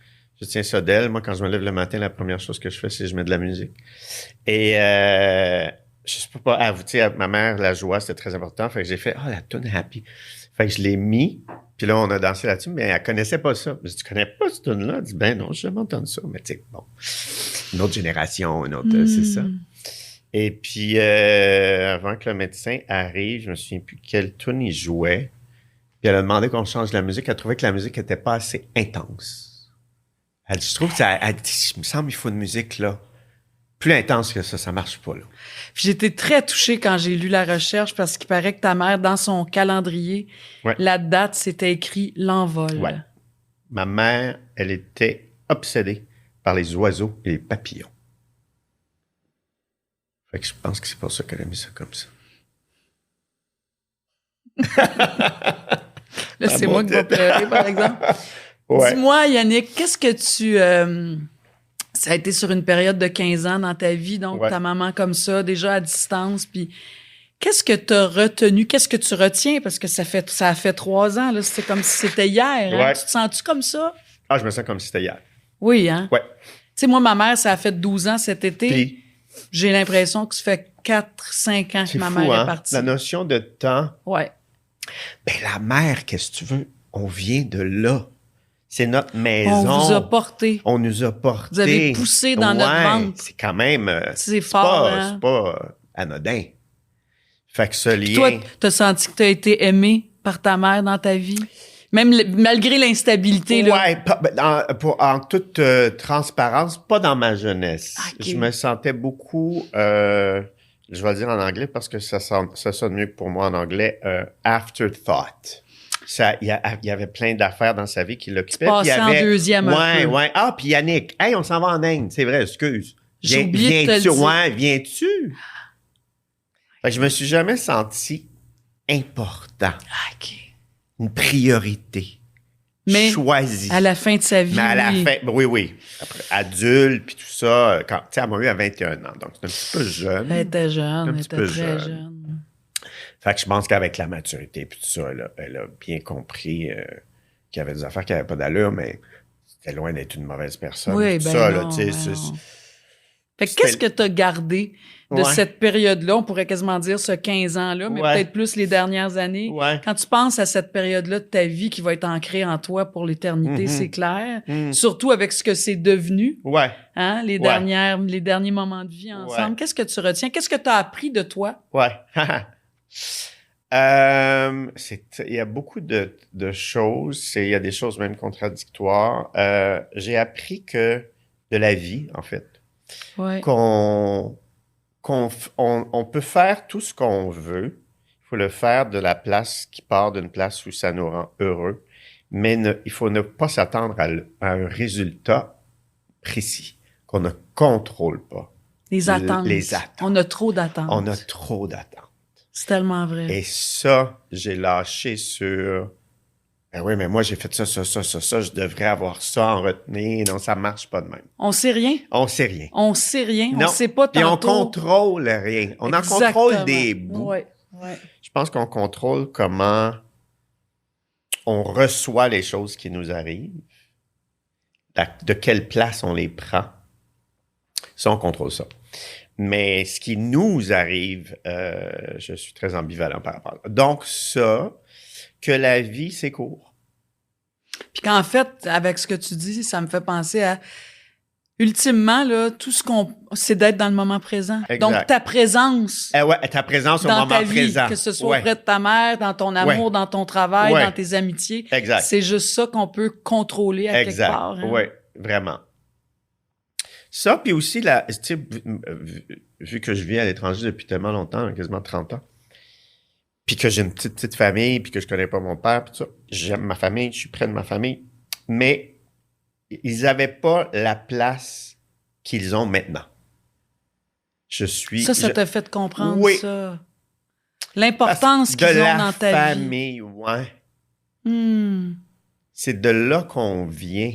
Speaker 1: Je tiens ça d'elle. Moi, quand je me lève le matin, la première chose que je fais, c'est que je mets de la musique. Et je sais pas avouer, tu sais, ma mère, la joie, c'était très important. Fait que j'ai fait, la tune Happy. Fait que je l'ai mis. Puis là, on a dansé là-dessus, mais elle connaissait pas ça. Je dis, tu connais pas cette tune-là? Elle dit, ben non, j'ai jamais entendu ça. Mais tu sais, bon, une autre génération, une autre, c'est ça. Et puis, avant que le médecin arrive, je me souviens plus quelle tune il jouait. Puis elle a demandé qu'on change la musique. Elle trouvait que la musique était pas assez intense. Elle dit, je trouve que ça, elle dit, il me semble qu'il faut une musique, là, plus intense que ça marche pas, là.
Speaker 4: Puis j'étais très touchée quand j'ai lu la recherche parce qu'il paraît que ta mère, dans son calendrier,
Speaker 1: Ouais.
Speaker 4: la date, c'était écrit l'envol.
Speaker 1: Ouais. Ma mère, elle était obsédée par les oiseaux et les papillons. Fait que je pense que c'est pour ça qu'elle a mis ça comme ça.
Speaker 4: Là, c'est moi qui vais pleurer, par exemple.
Speaker 1: Ouais.
Speaker 4: Dis-moi, Yannick, qu'est-ce que tu... ça a été sur une période de 15 ans dans ta vie, donc
Speaker 1: Ouais.
Speaker 4: ta maman comme ça, déjà à distance, puis qu'est-ce que tu as retenu? Qu'est-ce que tu retiens? Parce que ça a fait 3 ans, là, c'était comme si c'était hier. Hein?
Speaker 1: Ouais.
Speaker 4: Tu te sens-tu comme ça?
Speaker 1: Ah, je me sens comme si c'était hier.
Speaker 4: Oui, hein?
Speaker 1: Ouais.
Speaker 4: Tu sais, moi, ma mère, ça a fait 12 ans cet été.
Speaker 1: Puis,
Speaker 4: J'ai l'impression que ça fait 4-5 ans que
Speaker 1: c'est
Speaker 4: ma
Speaker 1: fou,
Speaker 4: mère
Speaker 1: hein?
Speaker 4: est partie.
Speaker 1: La notion de temps.
Speaker 4: Ouais.
Speaker 1: Ben, la mer, qu'est-ce que tu veux? On vient de là. C'est notre maison.
Speaker 4: On vous a porté.
Speaker 1: On nous a portés.
Speaker 4: Vous avez poussé dans notre ventre.
Speaker 1: C'est quand même...
Speaker 4: C'est fort,
Speaker 1: pas,
Speaker 4: hein?
Speaker 1: c'est pas anodin. Fait que ce
Speaker 4: Puis
Speaker 1: lien...
Speaker 4: toi, t'as senti que t'as été aimé par ta mère dans ta vie? Même malgré l'instabilité, là.
Speaker 1: Ouais, en toute transparence, pas dans ma jeunesse.
Speaker 4: Ok.
Speaker 1: Je me sentais beaucoup, je vais le dire en anglais parce que ça sonne mieux que pour moi en anglais, afterthought. il y avait plein d'affaires dans sa vie qui l'occupaient.
Speaker 4: Tu passais
Speaker 1: Puis il y avait,
Speaker 4: en deuxième un peu.
Speaker 1: Ouais. Ah, puis Yannick, hey, on s'en va en Inde. C'est vrai, excuse.
Speaker 4: J'ai oublié de te le
Speaker 1: Viens-tu?
Speaker 4: dire.
Speaker 1: Ouais, viens-tu? Fait que je me suis jamais senti important.
Speaker 4: OK.
Speaker 1: Une priorité.
Speaker 4: Mais
Speaker 1: choisie.
Speaker 4: à la fin de sa vie,
Speaker 1: Mais à la
Speaker 4: oui.
Speaker 1: fin, oui. Après, adulte, puis tout ça, quand, tu sais, elle m'a eu à 21 ans, donc c'est un petit peu jeune.
Speaker 4: Elle était jeune,
Speaker 1: Un
Speaker 4: elle
Speaker 1: petit
Speaker 4: était
Speaker 1: peu
Speaker 4: très
Speaker 1: jeune.
Speaker 4: jeune.
Speaker 1: Fait que je pense qu'avec la maturité, puis tout ça, elle a bien compris qu'il y avait des affaires qui n'avaient pas d'allure, mais c'était loin d'être une mauvaise personne.
Speaker 4: Oui,
Speaker 1: tout
Speaker 4: ben
Speaker 1: ça,
Speaker 4: non,
Speaker 1: là, tu sais,
Speaker 4: ben
Speaker 1: c'est-
Speaker 4: non. Fait que qu'est-ce que tu as gardé de
Speaker 1: Ouais.
Speaker 4: cette période-là? On pourrait quasiment dire ce 15 ans-là, mais
Speaker 1: Ouais.
Speaker 4: peut-être plus les dernières années.
Speaker 1: Ouais.
Speaker 4: Quand tu penses à cette période-là de ta vie qui va être ancrée en toi pour l'éternité,
Speaker 1: Mhm.
Speaker 4: c'est clair.
Speaker 1: Mm.
Speaker 4: Surtout avec ce que c'est devenu,
Speaker 1: Ouais,
Speaker 4: hein, les derniers moments de vie ensemble.
Speaker 1: Ouais.
Speaker 4: Qu'est-ce que tu retiens? Qu'est-ce que tu as appris de toi?
Speaker 1: ouais. Il y a beaucoup de choses. Il y a des choses même contradictoires. J'ai appris que de la vie, en fait,
Speaker 4: Ouais.
Speaker 1: on peut faire tout ce qu'on veut. Il faut le faire de la place qui part d'une place où ça nous rend heureux. Mais il faut ne pas s'attendre à un résultat précis qu'on ne contrôle pas.
Speaker 4: Les attentes.
Speaker 1: Les attentes.
Speaker 4: On a trop d'attentes.
Speaker 1: On a trop d'attentes.
Speaker 4: C'est tellement vrai.
Speaker 1: Et ça, j'ai lâché sur... Ben oui, mais moi, j'ai fait ça, je devrais avoir ça en retenue. Non, ça marche pas de même.
Speaker 4: On sait rien.
Speaker 1: On sait rien.
Speaker 4: On sait rien.
Speaker 1: Non.
Speaker 4: On sait pas
Speaker 1: Puis on
Speaker 4: tantôt.
Speaker 1: contrôle rien. On en
Speaker 4: Exactement.
Speaker 1: contrôle des bouts.
Speaker 4: Ouais, ouais.
Speaker 1: Je pense qu'on contrôle comment on reçoit les choses qui nous arrivent, de quelle place on les prend. Ça, on contrôle ça. Mais ce qui nous arrive, je suis très ambivalent par rapport à ça. Donc ça, que la vie, c'est court.
Speaker 4: Puis qu'en fait, avec ce que tu dis, ça me fait penser à ultimement là, tout ce qu'on c'est d'être dans le moment présent.
Speaker 1: Exact.
Speaker 4: Donc ta présence
Speaker 1: Ouais, ta présence au
Speaker 4: dans
Speaker 1: moment
Speaker 4: ta vie,
Speaker 1: présent.
Speaker 4: que ce soit
Speaker 1: Ouais,
Speaker 4: auprès de ta mère, dans ton amour,
Speaker 1: Ouais.
Speaker 4: dans ton travail,
Speaker 1: Ouais.
Speaker 4: dans tes amitiés,
Speaker 1: exact.
Speaker 4: c'est juste ça qu'on peut contrôler à quelque
Speaker 1: Exact.
Speaker 4: part. Hein?
Speaker 1: Oui, vraiment. Ça, puis aussi, tu sais, vu que je vis à l'étranger depuis tellement longtemps, quasiment 30 ans, puis que j'ai une petite famille, puis que je connais pas mon père, puis tout ça, j'aime ma famille, je suis près de ma famille, mais ils avaient pas la place qu'ils ont maintenant.
Speaker 4: Ça t'a fait comprendre
Speaker 1: Oui.
Speaker 4: ça. L'importance
Speaker 1: de
Speaker 4: qu'ils ont
Speaker 1: la
Speaker 4: dans ta vie.
Speaker 1: famille, ouais.
Speaker 4: Hmm.
Speaker 1: C'est de là qu'on vient.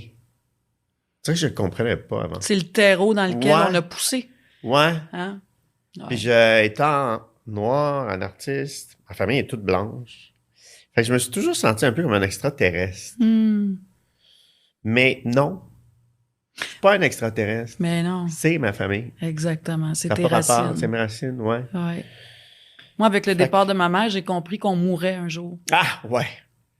Speaker 1: C'est vrai que je ne comprenais pas avant.
Speaker 4: C'est le terreau dans lequel
Speaker 1: Ouais.
Speaker 4: on a poussé.
Speaker 1: Ouais.
Speaker 4: Hein? Ouais.
Speaker 1: Puis étant noir, un artiste, ma famille est toute blanche. Fait que je me suis toujours senti un peu comme un extraterrestre.
Speaker 4: Hmm.
Speaker 1: Mais non, je suis pas un extraterrestre.
Speaker 4: Mais non,
Speaker 1: C'est ma famille.
Speaker 4: exactement. C'est
Speaker 1: Ça n'a
Speaker 4: tes
Speaker 1: pas rapport,
Speaker 4: racines.
Speaker 1: c'est mes racines, ouais.
Speaker 4: Ouais. Moi, avec le départ de ma mère, j'ai compris qu'on mourrait un jour.
Speaker 1: Ah, ouais.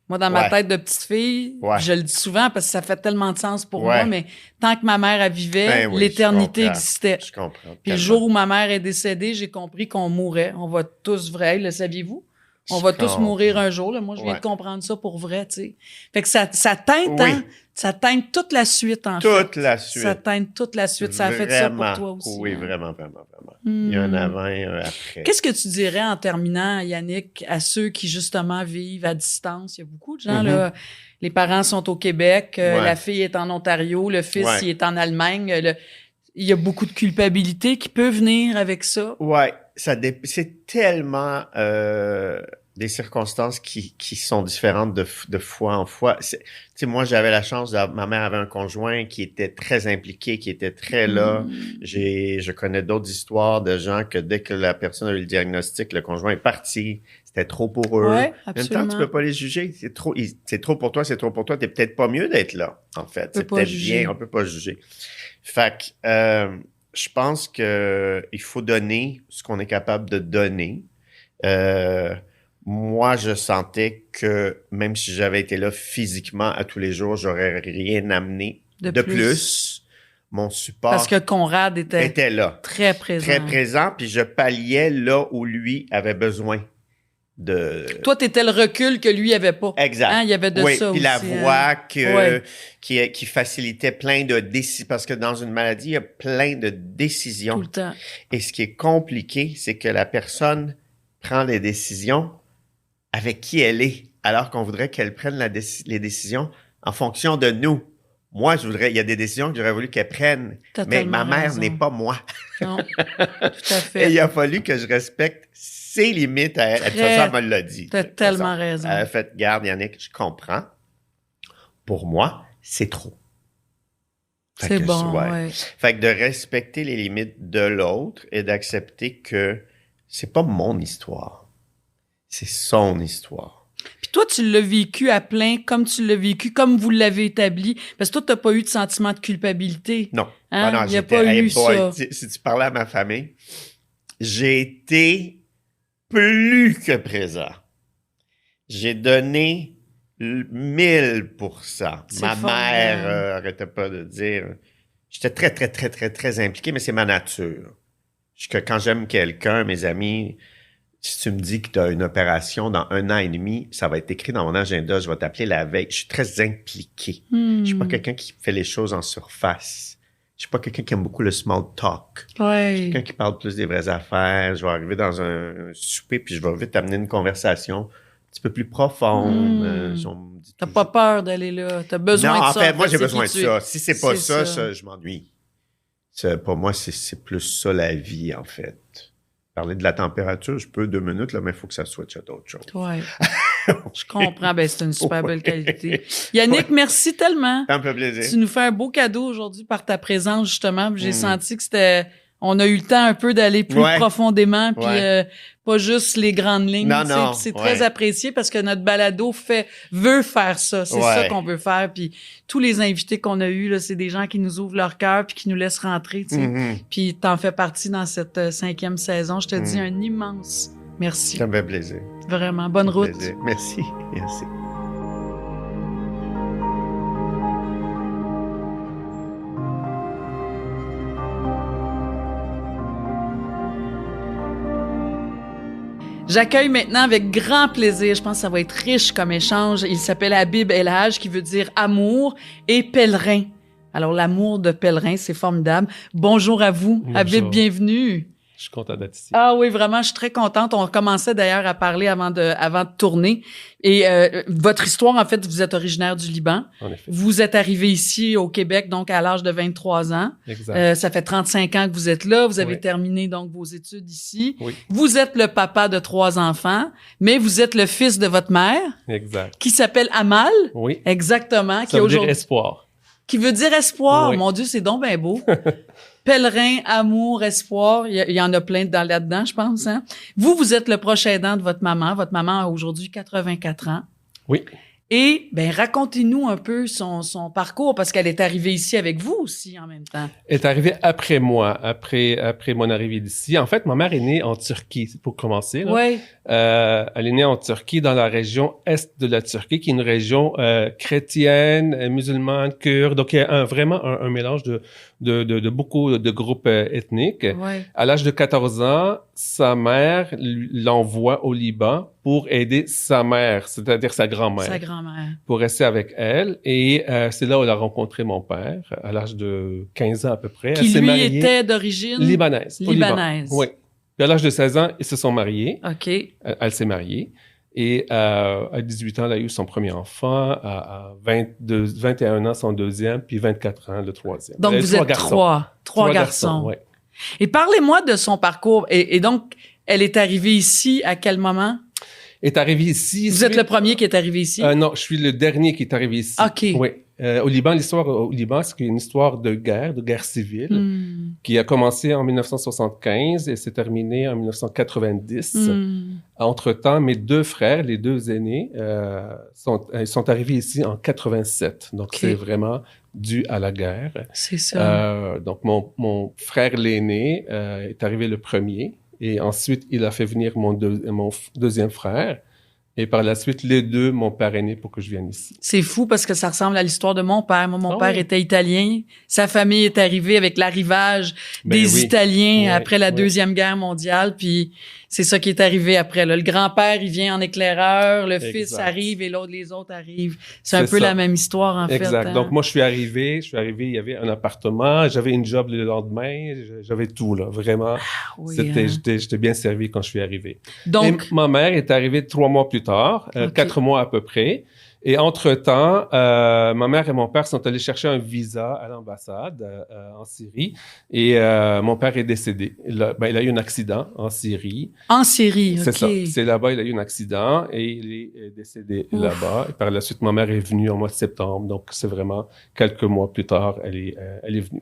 Speaker 4: Moi, dans ma
Speaker 1: Ouais.
Speaker 4: tête de petite fille,
Speaker 1: Ouais.
Speaker 4: je le dis souvent parce que ça fait tellement de sens pour
Speaker 1: Ouais.
Speaker 4: moi, mais tant que ma mère elle vivait,
Speaker 1: Ben oui,
Speaker 4: l'éternité
Speaker 1: je comprends.
Speaker 4: existait.
Speaker 1: Je comprends.
Speaker 4: Puis le jour où ma mère est décédée, j'ai compris qu'on mourrait. On va tous vrai, le saviez-vous? On va tous mourir un jour. Là. Moi, je viens
Speaker 1: Ouais.
Speaker 4: de comprendre ça pour vrai, tu sais. Fait que ça teinte,
Speaker 1: Oui.
Speaker 4: hein? Ça teinte toute la suite, en fait.
Speaker 1: Toute la suite.
Speaker 4: Ça teinte toute la suite. Ça a fait ça pour
Speaker 1: Vraiment.
Speaker 4: toi aussi.
Speaker 1: Oui,
Speaker 4: hein?
Speaker 1: vraiment, vraiment, vraiment.
Speaker 4: Hmm.
Speaker 1: Il y a un avant et un après.
Speaker 4: Qu'est-ce que tu dirais en terminant, Yannick, à ceux qui justement vivent à distance? Il y a beaucoup de gens,
Speaker 1: Mhm.
Speaker 4: là. Les parents sont au Québec,
Speaker 1: Ouais.
Speaker 4: la fille est en Ontario, le fils
Speaker 1: Ouais.
Speaker 4: il est en Allemagne. Il y a beaucoup de culpabilité qui peut venir avec ça.
Speaker 1: Ouais, c'est tellement des circonstances qui sont différentes de fois en fois. Tu sais, moi, j'avais la chance, ma mère avait un conjoint qui était très impliqué, qui était très là.
Speaker 4: Mm.
Speaker 1: Je connais d'autres histoires de gens que dès que la personne a eu le diagnostic, le conjoint est parti. C'était trop pour eux.
Speaker 4: Ouais,
Speaker 1: En même
Speaker 4: absolument.
Speaker 1: temps, tu peux pas les juger. C'est trop pour toi, c'est trop pour toi. T'es peut-être pas mieux d'être là, en fait.
Speaker 4: peut
Speaker 1: C'est
Speaker 4: pas
Speaker 1: peut-être
Speaker 4: juger.
Speaker 1: bien, on peut pas juger. Fait que, je pense que il faut donner ce qu'on est capable de donner. Moi, je sentais que même si j'avais été là physiquement à tous les jours, j'aurais rien amené de plus. Mon support
Speaker 4: Parce que Conrad
Speaker 1: était là,
Speaker 4: très présent.
Speaker 1: très présent, puis je palliais là où lui avait besoin de...
Speaker 4: Toi, t'étais le recul que lui avait pas.
Speaker 1: Exact.
Speaker 4: Hein, il y avait de
Speaker 1: oui,
Speaker 4: ça
Speaker 1: puis
Speaker 4: aussi.
Speaker 1: la voix
Speaker 4: Ouais.
Speaker 1: qui facilitait plein de décisions, parce que dans une maladie, il y a plein de décisions.
Speaker 4: Tout le temps.
Speaker 1: Et ce qui est compliqué, c'est que la personne prend les décisions avec qui elle est alors qu'on voudrait qu'elle prenne les décisions en fonction de nous. Moi, il y a des décisions que j'aurais voulu qu'elle prenne, mais ma mère n'est pas moi.
Speaker 4: Non, tout à fait.
Speaker 1: Et il a fallu que je respecte ses limites à elle. De toute façon, elle me l'a dit.
Speaker 4: T'as tellement raison.
Speaker 1: Elle a fait, garde, Yannick, je comprends. Pour moi, c'est trop.
Speaker 4: C'est bon, ouais.
Speaker 1: Fait que de respecter les limites de l'autre et d'accepter que c'est pas mon histoire. C'est son histoire.
Speaker 4: Puis toi, tu l'as vécu à plein, comme tu l'as vécu, comme vous l'avez établi. Parce que toi, t'as pas eu de sentiment de culpabilité.
Speaker 1: Non.
Speaker 4: Hein?
Speaker 1: Non,
Speaker 4: il n'y a pas eu ça.
Speaker 1: Si tu parlais à ma famille, j'ai été plus que présent. J'ai donné 1000%. Ma mère arrêtait pas de dire... J'étais très, très, très, très, très impliqué, mais c'est ma nature. Quand j'aime quelqu'un, mes amis... Si tu me dis que tu as une opération dans 1 an et demi, ça va être écrit dans mon agenda, je vais t'appeler la veille. Je suis très impliqué. Je suis pas quelqu'un qui fait les choses en surface. Je suis pas quelqu'un qui aime beaucoup le small talk.
Speaker 4: Ouais.
Speaker 1: Je suis quelqu'un qui parle plus des vraies affaires. Je vais arriver dans un souper puis je vais vite amener une conversation un petit peu plus profonde.
Speaker 4: T'as pas peur d'aller là. T'as besoin de ça.
Speaker 1: Non, en fait, moi, j'ai besoin de ça. Si c'est pas ça, je m'ennuie. Pour moi, c'est plus ça la vie, en fait. Parler de la température, je peux 2 minutes, là, mais il faut que ça switche à d'autres choses.
Speaker 4: Ouais. Je comprends. Ben, c'est une super belle qualité. Yannick, merci tellement.
Speaker 1: Ça me fait plaisir.
Speaker 4: Tu nous fais un beau cadeau aujourd'hui par ta présence, justement. J'ai senti que on a eu le temps un peu d'aller plus profondément, puis pas juste les grandes lignes.
Speaker 1: Non,
Speaker 4: c'est très apprécié parce que notre balado veut faire ça. C'est ça qu'on veut faire. Puis tous les invités qu'on a eus, là, c'est des gens qui nous ouvrent leur cœur puis qui nous laissent rentrer. Tu sais. Puis t'en fais partie dans cette 5e saison. Je te dis un immense merci.
Speaker 1: Ça me fait plaisir.
Speaker 4: Vraiment. Bonne route.
Speaker 1: Plaisir. Merci. Merci.
Speaker 4: J'accueille maintenant avec grand plaisir, je pense que ça va être riche comme échange. Il s'appelle Habib El Hadj, qui veut dire amour et pèlerin. Alors, l'amour de pèlerin, c'est formidable. Bonjour à vous. Bonjour. Habib, bienvenue.
Speaker 2: Je suis content d'être ici.
Speaker 4: Ah oui, vraiment, je suis très contente. On commençait d'ailleurs à parler avant de tourner. Et votre histoire, en fait, vous êtes originaire du Liban.
Speaker 2: En effet.
Speaker 4: Vous êtes arrivé ici au Québec, donc à l'âge de 23 ans.
Speaker 2: Exact.
Speaker 4: Ça fait 35 ans que vous êtes là. Vous avez terminé donc vos études ici. Oui. Vous êtes le papa de 3 enfants, mais vous êtes le fils de votre mère.
Speaker 2: Exact.
Speaker 4: Qui s'appelle Amal.
Speaker 2: Oui.
Speaker 4: Exactement.
Speaker 2: Ça veut dire espoir.
Speaker 4: Qui veut dire espoir.
Speaker 2: Oui.
Speaker 4: Mon Dieu, c'est donc bien beau. Pèlerin, amour, espoir, il y en a plein là-dedans, je pense. Hein? Vous êtes le proche aidant de votre maman. Votre maman a aujourd'hui 84 ans.
Speaker 2: Oui.
Speaker 4: Et racontez-nous un peu son parcours, parce qu'elle est arrivée ici avec vous aussi en même temps.
Speaker 2: Elle est arrivée après moi, après mon arrivée d'ici. En fait, ma mère est née en Turquie, pour commencer.
Speaker 4: Oui.
Speaker 2: Elle est née en Turquie, dans la région est de la Turquie, qui est une région chrétienne, musulmane, kurde. Donc, il y a vraiment un mélange de beaucoup de groupes ethniques.
Speaker 4: Ouais.
Speaker 2: À l'âge de 14 ans, sa mère l'envoie au Liban pour aider sa mère, c'est-à-dire sa grand-mère.
Speaker 4: Sa grand-mère.
Speaker 2: Pour rester avec elle. Et c'est là où elle a rencontré mon père, à l'âge de 15 ans à peu près.
Speaker 4: Qui, lui, était d'origine?
Speaker 2: Libanaise.
Speaker 4: Libanaise.
Speaker 2: Oui. Puis à l'âge de 16 ans, ils se sont mariés.
Speaker 4: OK.
Speaker 2: Elle s'est mariée. Et à 18 ans, elle a eu son premier enfant. À 21 ans, son deuxième. Puis 24 ans, le troisième.
Speaker 4: Donc, vous êtes trois garçons.
Speaker 2: Oui.
Speaker 4: Et parlez-moi de son parcours. Et donc, elle est arrivée ici à quel moment?
Speaker 2: Est arrivé ici.
Speaker 4: Vous êtes le premier qui est arrivé ici?
Speaker 2: Non, je suis le dernier qui est arrivé ici.
Speaker 4: OK.
Speaker 2: Oui. Au Liban, l'histoire au Liban, c'est une histoire de guerre civile, qui a commencé en 1975 et s'est terminée en 1990. Entre-temps, mes 2 frères, les 2 aînés, sont arrivés ici en 87. Donc, c'est vraiment dû à la guerre.
Speaker 4: C'est ça.
Speaker 2: Donc, mon frère l'aîné est arrivé le premier. Et ensuite, il a fait venir mon deuxième frère. Et par la suite, les 2 m'ont parrainé pour que je vienne ici.
Speaker 4: C'est fou parce que ça ressemble à l'histoire de mon père. Moi, mon père était italien. Sa famille est arrivée avec l'arrivage des Italiens après la Deuxième Guerre mondiale. Puis C'est ça qui est arrivé après. Là. Le grand-père, il vient en éclaireur, le fils
Speaker 2: Exact.
Speaker 4: arrive et les autres arrivent. C'est un
Speaker 2: C'est
Speaker 4: peu
Speaker 2: ça.
Speaker 4: la même histoire, en fait.
Speaker 2: Exact.
Speaker 4: Hein?
Speaker 2: Donc, moi, je suis arrivé, il y avait un appartement, j'avais une job le lendemain, j'avais tout, là, vraiment.
Speaker 4: Oui,
Speaker 2: J'étais bien servi quand je suis arrivé.
Speaker 4: Donc,
Speaker 2: Et ma mère est arrivée 3 mois plus tard,
Speaker 4: Ok.
Speaker 2: 4 mois à peu près. Et entre-temps, ma mère et mon père sont allés chercher un visa à l'ambassade en Syrie. Et mon père est décédé. Il a eu un accident en Syrie.
Speaker 4: en Syrie,
Speaker 2: C'est
Speaker 4: OK.
Speaker 2: ça. C'est là-bas, il a eu un accident et il est décédé
Speaker 4: Ouf.
Speaker 2: là-bas. Et par la suite, ma mère est venue en mois de septembre. Donc, c'est vraiment quelques mois plus tard, elle est venue.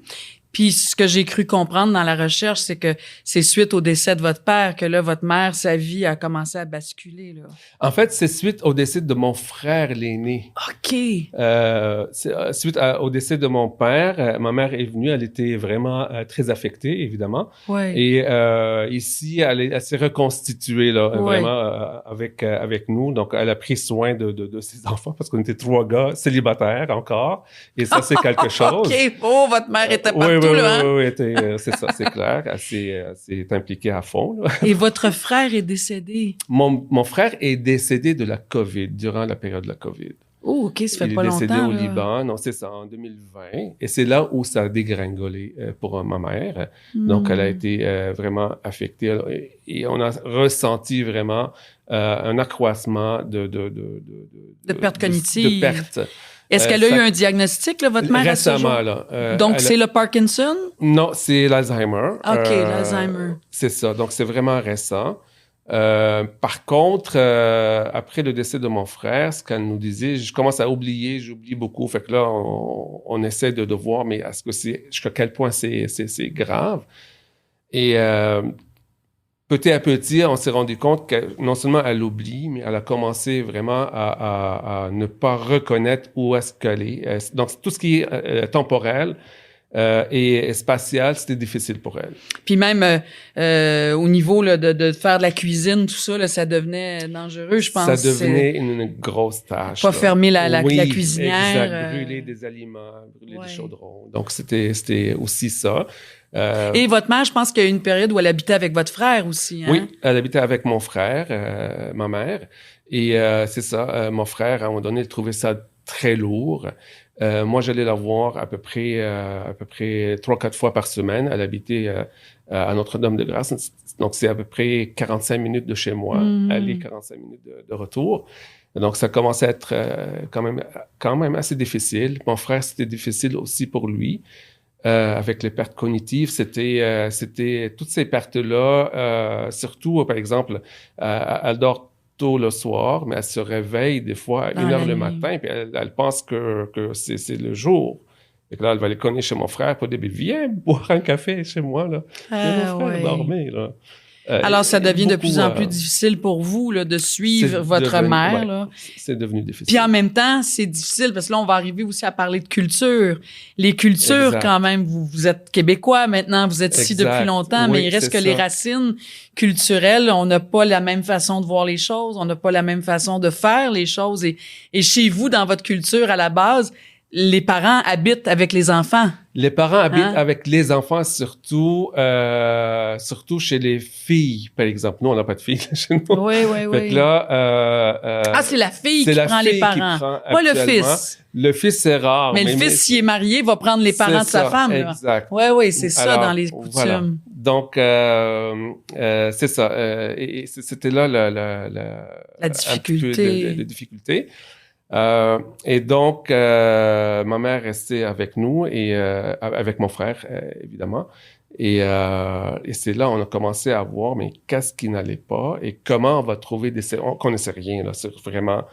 Speaker 4: Puis ce que j'ai cru comprendre dans la recherche, c'est que c'est suite au décès de votre père que là, votre mère, sa vie a commencé à basculer. Là.
Speaker 2: En fait, c'est suite au décès de mon frère l'aîné.
Speaker 4: OK.
Speaker 2: Suite au décès de mon père, ma mère est venue, elle était vraiment très affectée, évidemment.
Speaker 4: Ouais.
Speaker 2: Et ici, elle s'est reconstituée là,
Speaker 4: Ouais.
Speaker 2: vraiment avec nous. Donc, elle a pris soin de ses enfants parce qu'on était 3 gars célibataires encore. Et ça, c'est quelque chose.
Speaker 4: OK. Oh, votre mère était partout,
Speaker 2: Oui,
Speaker 4: là. Hein?
Speaker 2: oui, c'est ça, c'est clair. Elle s'est impliquée à fond. Là.
Speaker 4: Et votre frère est décédé.
Speaker 2: Mon frère est décédé de la COVID, durant la période de la COVID.
Speaker 4: Oh, OK, ça fait
Speaker 2: Il
Speaker 4: pas
Speaker 2: est décédé
Speaker 4: longtemps.
Speaker 2: au
Speaker 4: là.
Speaker 2: Liban, non, c'est ça, en 2020. Et c'est là où ça a dégringolé pour ma mère. Donc, elle a été vraiment affectée. Et on a ressenti vraiment un accroissement de
Speaker 4: perte cognitive.
Speaker 2: De perte.
Speaker 4: Est-ce qu'elle a eu un diagnostic, là, votre mère, à ce jour?
Speaker 2: Récemment, là.
Speaker 4: Donc, c'est le Parkinson?
Speaker 2: Non, c'est l'Alzheimer.
Speaker 4: OK, l'Alzheimer.
Speaker 2: C'est ça. Donc, c'est vraiment récent. Par contre, après le décès de mon frère, ce qu'elle nous disait, je commence à oublier, j'oublie beaucoup. Fait que là, on essaie de voir, mais est-ce que jusqu'à quel point c'est grave? Et petit à petit, on s'est rendu compte que non seulement elle oublie, mais elle a commencé vraiment à ne pas reconnaître où est-ce qu'elle est. Donc, tout ce qui est temporel et spatial, c'était difficile pour elle.
Speaker 4: Puis même au niveau là, de faire de la cuisine, tout ça, là, ça devenait dangereux, je pense.
Speaker 2: Ça devenait une grosse tâche.
Speaker 4: Pas
Speaker 2: là.
Speaker 4: fermer la
Speaker 2: Oui,
Speaker 4: cuisinière.
Speaker 2: Exact. Brûler des aliments, brûler
Speaker 4: Ouais.
Speaker 2: des chaudrons. Donc, c'était aussi ça.
Speaker 4: Et votre mère, je pense qu'il y a eu une période où elle habitait avec votre frère aussi. Hein?
Speaker 2: Oui, elle habitait avec mon frère, ma mère. Et c'est ça, mon frère, à un moment donné, il trouvait ça très lourd. Moi, j'allais la voir à peu près 3-4 fois par semaine. Elle habitait à Notre-Dame-de-Grâce. Donc, c'est à peu près 45 minutes de chez moi. Aller 45 minutes de retour. Donc, ça commençait à être quand même assez difficile. Mon frère, c'était difficile aussi pour lui. Avec les pertes cognitives, c'était toutes ces pertes-là, surtout, par exemple, elle dort tôt le soir, mais elle se réveille des fois à 1h le matin, puis elle pense que c'est le jour. Et là, elle va aller cogner chez mon frère pour dire, viens boire un café chez moi, là. Mon frère dormait, là.
Speaker 4: Alors, ça devient de plus en plus difficile pour vous là, de suivre votre mère.
Speaker 2: Ouais,
Speaker 4: là.
Speaker 2: c'est devenu difficile.
Speaker 4: Puis en même temps, c'est difficile parce que là, on va arriver aussi à parler de culture. Les cultures,
Speaker 2: Exact.
Speaker 4: quand même, vous êtes québécois maintenant, vous êtes ici
Speaker 2: Exact.
Speaker 4: depuis longtemps,
Speaker 2: Oui,
Speaker 4: mais il reste que
Speaker 2: c'est
Speaker 4: les
Speaker 2: ça.
Speaker 4: racines culturelles, on n'a pas la même façon de voir les choses, on n'a pas la même façon de faire les choses. Et chez vous, dans votre culture, à la base, les parents habitent avec les enfants.
Speaker 2: Les parents habitent
Speaker 4: Hein?
Speaker 2: avec les enfants, surtout chez les filles, par exemple. Nous, on n'a pas de filles chez nous.
Speaker 4: Oui, oui,
Speaker 2: Fait
Speaker 4: oui.
Speaker 2: que là,
Speaker 4: C'est la fille
Speaker 2: c'est
Speaker 4: qui
Speaker 2: la
Speaker 4: prend
Speaker 2: fille
Speaker 4: les parents,
Speaker 2: qui prend
Speaker 4: pas le
Speaker 2: actuellement.
Speaker 4: fils.
Speaker 2: Le fils, c'est rare.
Speaker 4: Mais le fils, s'il est marié, va prendre les parents de sa femme. Là.
Speaker 2: Exact.
Speaker 4: Oui, oui, c'est ça
Speaker 2: Alors,
Speaker 4: dans les coutumes.
Speaker 2: voilà. Donc, c'est ça. Et c'était là
Speaker 4: La difficulté.
Speaker 2: un petit peu de difficulté. Et donc, ma mère restait avec nous et avec mon frère, évidemment. Et c'est là on a commencé à voir, mais qu'est-ce qui n'allait pas et comment on va trouver des services. On connaissait rien, là, c'est vraiment,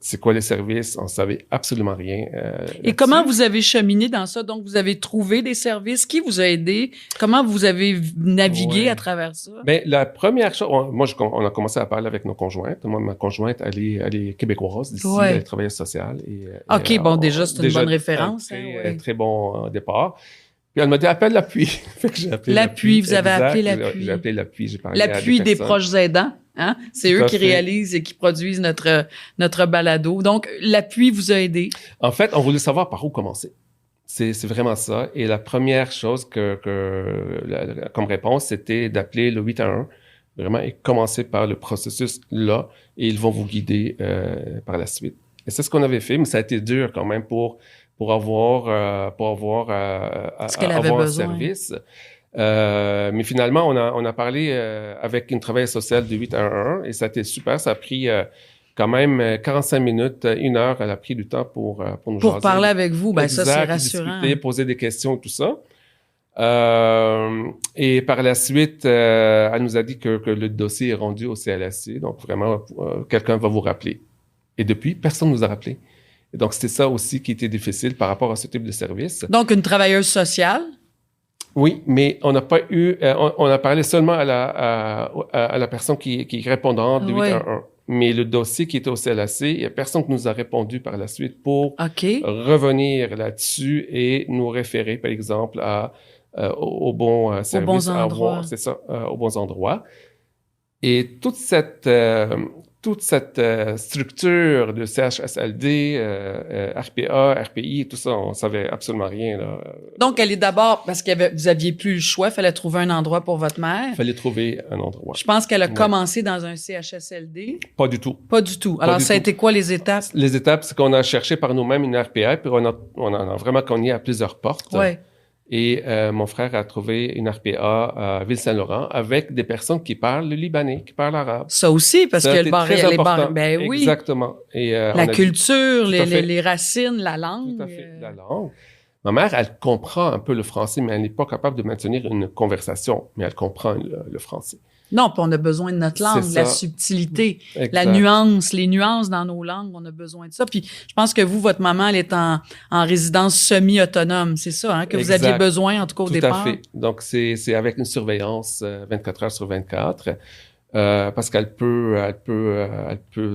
Speaker 2: c'est quoi les services? On savait absolument rien.
Speaker 4: Et comment vous avez cheminé dans ça? Donc, vous avez trouvé des services? Qui vous a aidé? Comment vous avez navigué
Speaker 2: Ouais.
Speaker 4: à travers ça?
Speaker 2: Ben, la première chose, on a commencé à parler avec nos conjointes. Moi, ma conjointe, elle est québécoise d'ici,
Speaker 4: Ouais.
Speaker 2: elle est travailleuse sociale.
Speaker 4: OK, bon, déjà, c'est une bonne référence.
Speaker 2: Très bon départ. Puis elle m'a dit, appelle l'appui. Fait que j'ai appelé
Speaker 4: L'appui, vous avez
Speaker 2: Exact.
Speaker 4: appelé l'appui.
Speaker 2: J'ai appelé l'appui, j'ai parlé à
Speaker 4: L'appui des
Speaker 2: personnes.
Speaker 4: proches aidants. Hein? C'est
Speaker 2: Tout
Speaker 4: eux
Speaker 2: à
Speaker 4: qui
Speaker 2: fait.
Speaker 4: réalisent et qui produisent notre balado. Donc, l'appui vous a aidé.
Speaker 2: En fait, on voulait savoir par où commencer. C'est vraiment ça. Et la première chose comme réponse, c'était d'appeler le 811 vraiment, et commencer par le processus là, et ils vont vous guider par la suite. Et c'est ce qu'on avait fait, mais ça a été dur quand même pour avoir
Speaker 4: Ce qu'elle avait
Speaker 2: avoir un
Speaker 4: besoin.
Speaker 2: service. Mais finalement, on a parlé avec une travailleuse sociale de 811 et ça a été super. Ça a pris quand même 45 minutes, 1 heure. Elle a pris du temps pour nous
Speaker 4: Pour
Speaker 2: jaser.
Speaker 4: parler avec vous, ben ça, c'est
Speaker 2: Exact,
Speaker 4: rassurant.
Speaker 2: discuter, poser des questions et tout ça. Et par la suite, elle nous a dit que le dossier est rendu au CLSC. Donc, vraiment, quelqu'un va vous rappeler. Et depuis, personne ne nous a rappelé. Et donc, c'était ça aussi qui était difficile par rapport à ce type de service.
Speaker 4: Donc, une travailleuse sociale.
Speaker 2: Oui, mais on n'a pas eu... on a parlé seulement à la personne qui est répondante de 811. Mais le dossier qui était au CLSC, il n'y a personne qui nous a répondu par la suite pour revenir là-dessus et nous référer, par exemple, aux bons services à avoir. C'est ça, aux bons endroits. Et toute cette structure de CHSLD, RPA, RPI, tout ça, on savait absolument rien. Là.
Speaker 4: Donc, elle est d'abord, parce que vous aviez plus le choix, il fallait trouver un endroit pour votre mère.
Speaker 2: Il fallait trouver un endroit.
Speaker 4: Je pense qu'elle a commencé dans un CHSLD.
Speaker 2: Pas du tout.
Speaker 4: Pas du tout. Alors, ça a été quoi les étapes?
Speaker 2: Les étapes, c'est qu'on a cherché par nous-mêmes une RPA, puis on en a vraiment cogné à plusieurs portes.
Speaker 4: Ouais.
Speaker 2: Et mon frère a trouvé une RPA à Ville-Saint-Laurent avec des personnes qui parlent le libanais, qui parlent arabe.
Speaker 4: Ça aussi, parce
Speaker 2: ça
Speaker 4: que le barrière, ben oui.
Speaker 2: Exactement. Et,
Speaker 4: la culture, les racines, la langue.
Speaker 2: Tout à fait, la langue. Ma mère, elle comprend un peu le français, mais elle n'est pas capable de maintenir une conversation, mais elle comprend le français.
Speaker 4: Non, puis on a besoin de notre langue, la subtilité, la nuance, les nuances dans nos langues, on a besoin de ça. Puis je pense que vous, votre maman, elle est en résidence semi-autonome, c'est ça, hein, que vous aviez besoin, en tout cas au départ?
Speaker 2: Tout à fait. Donc c'est avec une surveillance 24 heures sur 24, parce qu'elle peut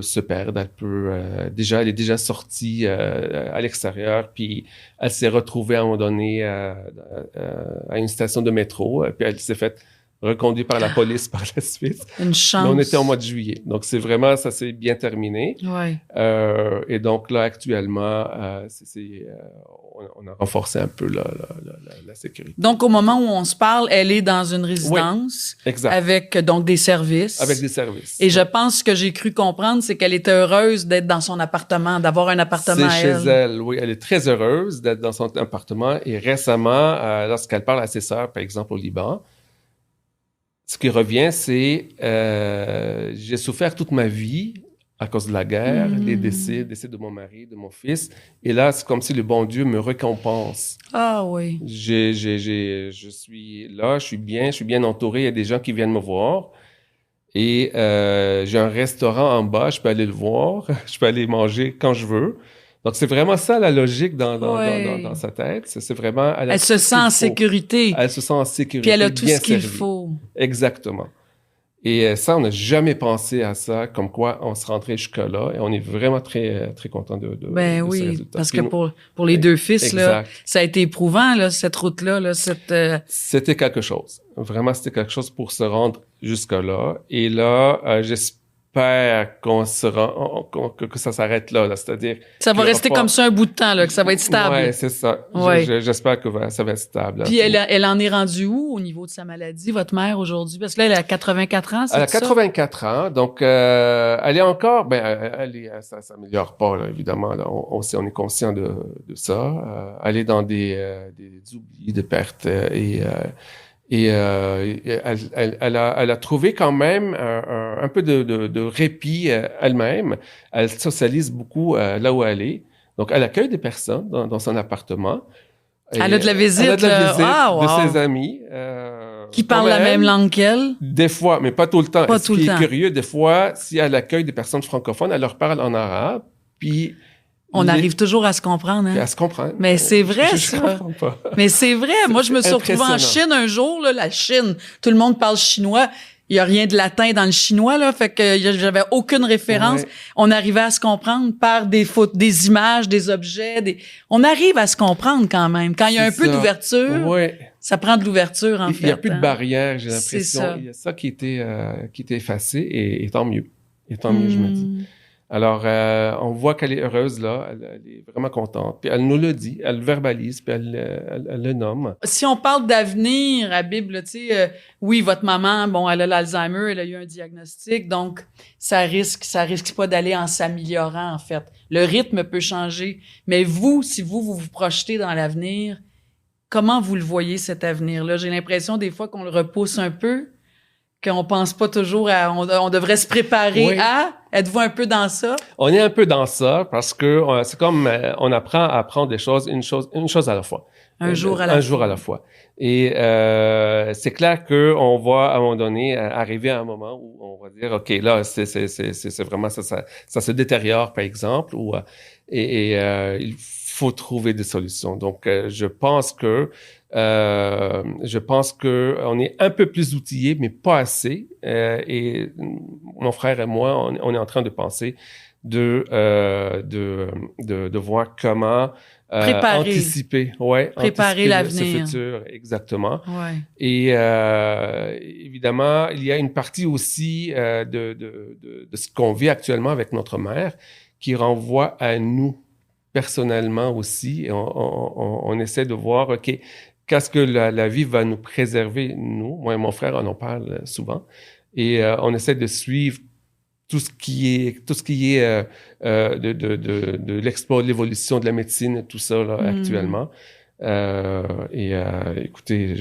Speaker 2: se perdre, elle est déjà sortie à l'extérieur, puis elle s'est retrouvée à un moment donné à une station de métro, puis elle s'est faite reconduit par la police par la suite.
Speaker 4: Une chance.
Speaker 2: Mais on était au mois de juillet. Donc, c'est vraiment, ça s'est bien terminé.
Speaker 4: Ouais.
Speaker 2: Et donc, là, actuellement, on a renforcé un peu la sécurité.
Speaker 4: Donc, au moment où on se parle, elle est dans une résidence.
Speaker 2: Oui, exact.
Speaker 4: Avec, donc, des services.
Speaker 2: Avec des services.
Speaker 4: Et je pense que j'ai cru comprendre, c'est qu'elle était heureuse d'être dans son appartement, d'avoir un appartement à elle.
Speaker 2: C'est chez elle, oui. Elle est très heureuse d'être dans son appartement. Et récemment, lorsqu'elle parle à ses sœurs, par exemple, au Liban, ce qui revient, c'est j'ai souffert toute ma vie à cause de la guerre, les décès de mon mari, de mon fils. Et là, c'est comme si le bon Dieu me récompense.
Speaker 4: Ah oui.
Speaker 2: Je suis là, je suis bien entouré. Il y a des gens qui viennent me voir. Et j'ai un restaurant en bas, je peux aller le voir. Je peux aller manger quand je veux. Donc, c'est vraiment ça la logique dans sa tête. C'est vraiment...
Speaker 4: Elle se sent en sécurité.
Speaker 2: Elle se sent en sécurité.
Speaker 4: Puis elle a tout ce qu'il faut.
Speaker 2: Exactement. Et ça, on n'a jamais pensé à ça, comme quoi on se rentrait jusque-là. Et on est vraiment très, très content de ce résultat.
Speaker 4: Parce que pour les deux fils, là, ça a été éprouvant, là, cette route-là. Là,
Speaker 2: C'était quelque chose. Vraiment, c'était quelque chose pour se rendre jusque-là. Et là, j'espère qu'on se rend, que ça s'arrête là, c'est-à-dire...
Speaker 4: Ça va rester comme ça un bout de temps, là, que ça va être stable.
Speaker 2: Ouais, c'est ça. Ouais. J'espère que ça va être stable.
Speaker 4: Puis elle en est rendue où au niveau de sa maladie, votre mère, aujourd'hui? Parce que là, elle a 84 ans, c'est ça?
Speaker 2: Elle a 84 ans, donc elle est encore... ça s'améliore pas, là, évidemment. Là, on est conscient de ça. Elle est dans des oublis, des pertes, et elle a trouvé quand même un peu de répit elle-même. Elle socialise beaucoup là où elle est. Donc, elle accueille des personnes dans son appartement.
Speaker 4: Elle a de la visite,
Speaker 2: de ses amis.
Speaker 4: Qui parlent la même langue qu'elle?
Speaker 2: Des fois, mais pas tout le temps.
Speaker 4: Pas tout le temps.
Speaker 2: Ce qui est curieux, des fois, si elle accueille des personnes francophones, elle leur parle en arabe, puis...
Speaker 4: On arrive toujours à se comprendre, hein?
Speaker 2: À se comprendre.
Speaker 4: Mais c'est vrai, ça.
Speaker 2: comprends pas.
Speaker 4: Mais c'est vrai. Moi, je me suis retrouvée en Chine un jour, là, la Chine. Tout le monde parle chinois. Il y a rien de latin dans le chinois, là. Fait que j'avais aucune référence. Ouais. On arrivait à se comprendre par des photos, des images, des objets, on arrive à se comprendre quand même. Quand il y a un peu d'ouverture.
Speaker 2: Ouais.
Speaker 4: Ça prend de l'ouverture, en fait.
Speaker 2: Il n'y a plus de barrière, j'ai l'impression.
Speaker 4: Ça.
Speaker 2: Il y a ça qui était effacé et tant mieux. Et tant mieux, je me dis. Alors, on voit qu'elle est heureuse là, elle est vraiment contente. Puis elle nous le dit, elle le verbalise, puis elle le nomme.
Speaker 4: Si on parle d'avenir, Habib, là, tu sais, oui, votre maman, bon, elle a l'Alzheimer, elle a eu un diagnostic, donc ça risque pas d'aller en s'améliorant, en fait. Le rythme peut changer, mais vous, si vous projetez dans l'avenir, comment vous le voyez, cet avenir-là? J'ai l'impression des fois qu'on le repousse un peu, qu'on pense pas toujours on devrait se préparer à. Êtes-vous un peu dans ça?
Speaker 2: On est un peu dans ça parce que c'est comme on apprend à apprendre des choses, une chose à la fois.
Speaker 4: Un jour à la fois.
Speaker 2: Et c'est clair que on va à un moment donné arriver à un moment où on va dire ok, là c'est vraiment ça se détériore par exemple, ou il faut trouver des solutions. Donc je pense que on est un peu plus outillés, mais pas assez. Et mon frère et moi, on est en train de penser de voir comment anticiper,
Speaker 4: préparer l'avenir,
Speaker 2: ce futur, exactement.
Speaker 4: Ouais.
Speaker 2: Et évidemment, il y a une partie aussi de ce qu'on vit actuellement avec notre mère qui renvoie à nous personnellement aussi. Et on essaie de voir, ok, qu'est-ce que la vie va nous préserver, nous. Moi et mon frère, on en parle souvent. Et on essaie de suivre tout ce qui est de l'exploit, de l'évolution de la médecine, tout ça là, actuellement. Écoutez,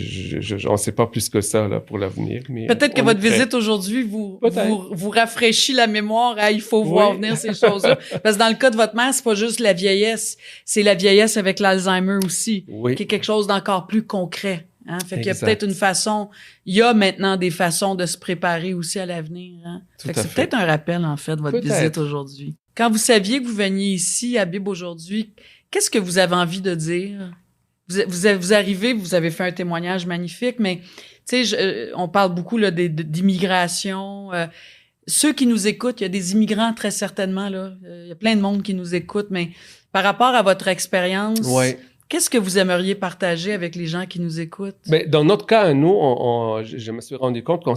Speaker 2: on ne sait pas plus que ça là, pour l'avenir. Mais
Speaker 4: peut-être que votre visite aujourd'hui vous rafraîchit la mémoire à il faut voir venir ces choses-là. Parce que dans le cas de votre mère, c'est pas juste la vieillesse, c'est la vieillesse avec l'Alzheimer aussi, qui est quelque chose d'encore plus concret. Hein? Fait qu'il y a peut-être une façon, il y a maintenant des façons de se préparer aussi à l'avenir. Hein? Fait que c'est peut-être un rappel, en fait, de votre visite aujourd'hui. Quand vous saviez que vous veniez ici, à Habib, aujourd'hui, qu'est-ce que vous avez envie de dire? Vous arrivez, vous avez fait un témoignage magnifique, mais tu sais, on parle beaucoup là d'immigration. Ceux qui nous écoutent, il y a des immigrants très certainement là. Il y a plein de monde qui nous écoute, mais par rapport à votre expérience, qu'est-ce que vous aimeriez partager avec les gens qui nous écoutent?
Speaker 2: Ben, dans notre cas, nous, je me suis rendu compte qu'on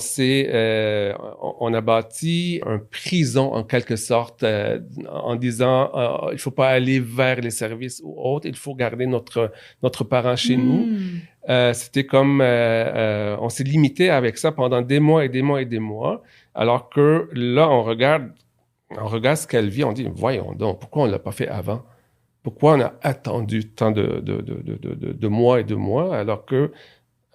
Speaker 2: on a bâti un prison en quelque sorte en disant il faut pas aller vers les services ou autres, il faut garder notre parent chez nous. C'était comme on s'est limité avec ça pendant des mois et des mois et des mois, alors que là on regarde ce qu'elle vit, on dit voyons donc pourquoi on l'a pas fait avant? Pourquoi on a attendu tant de mois et de mois alors que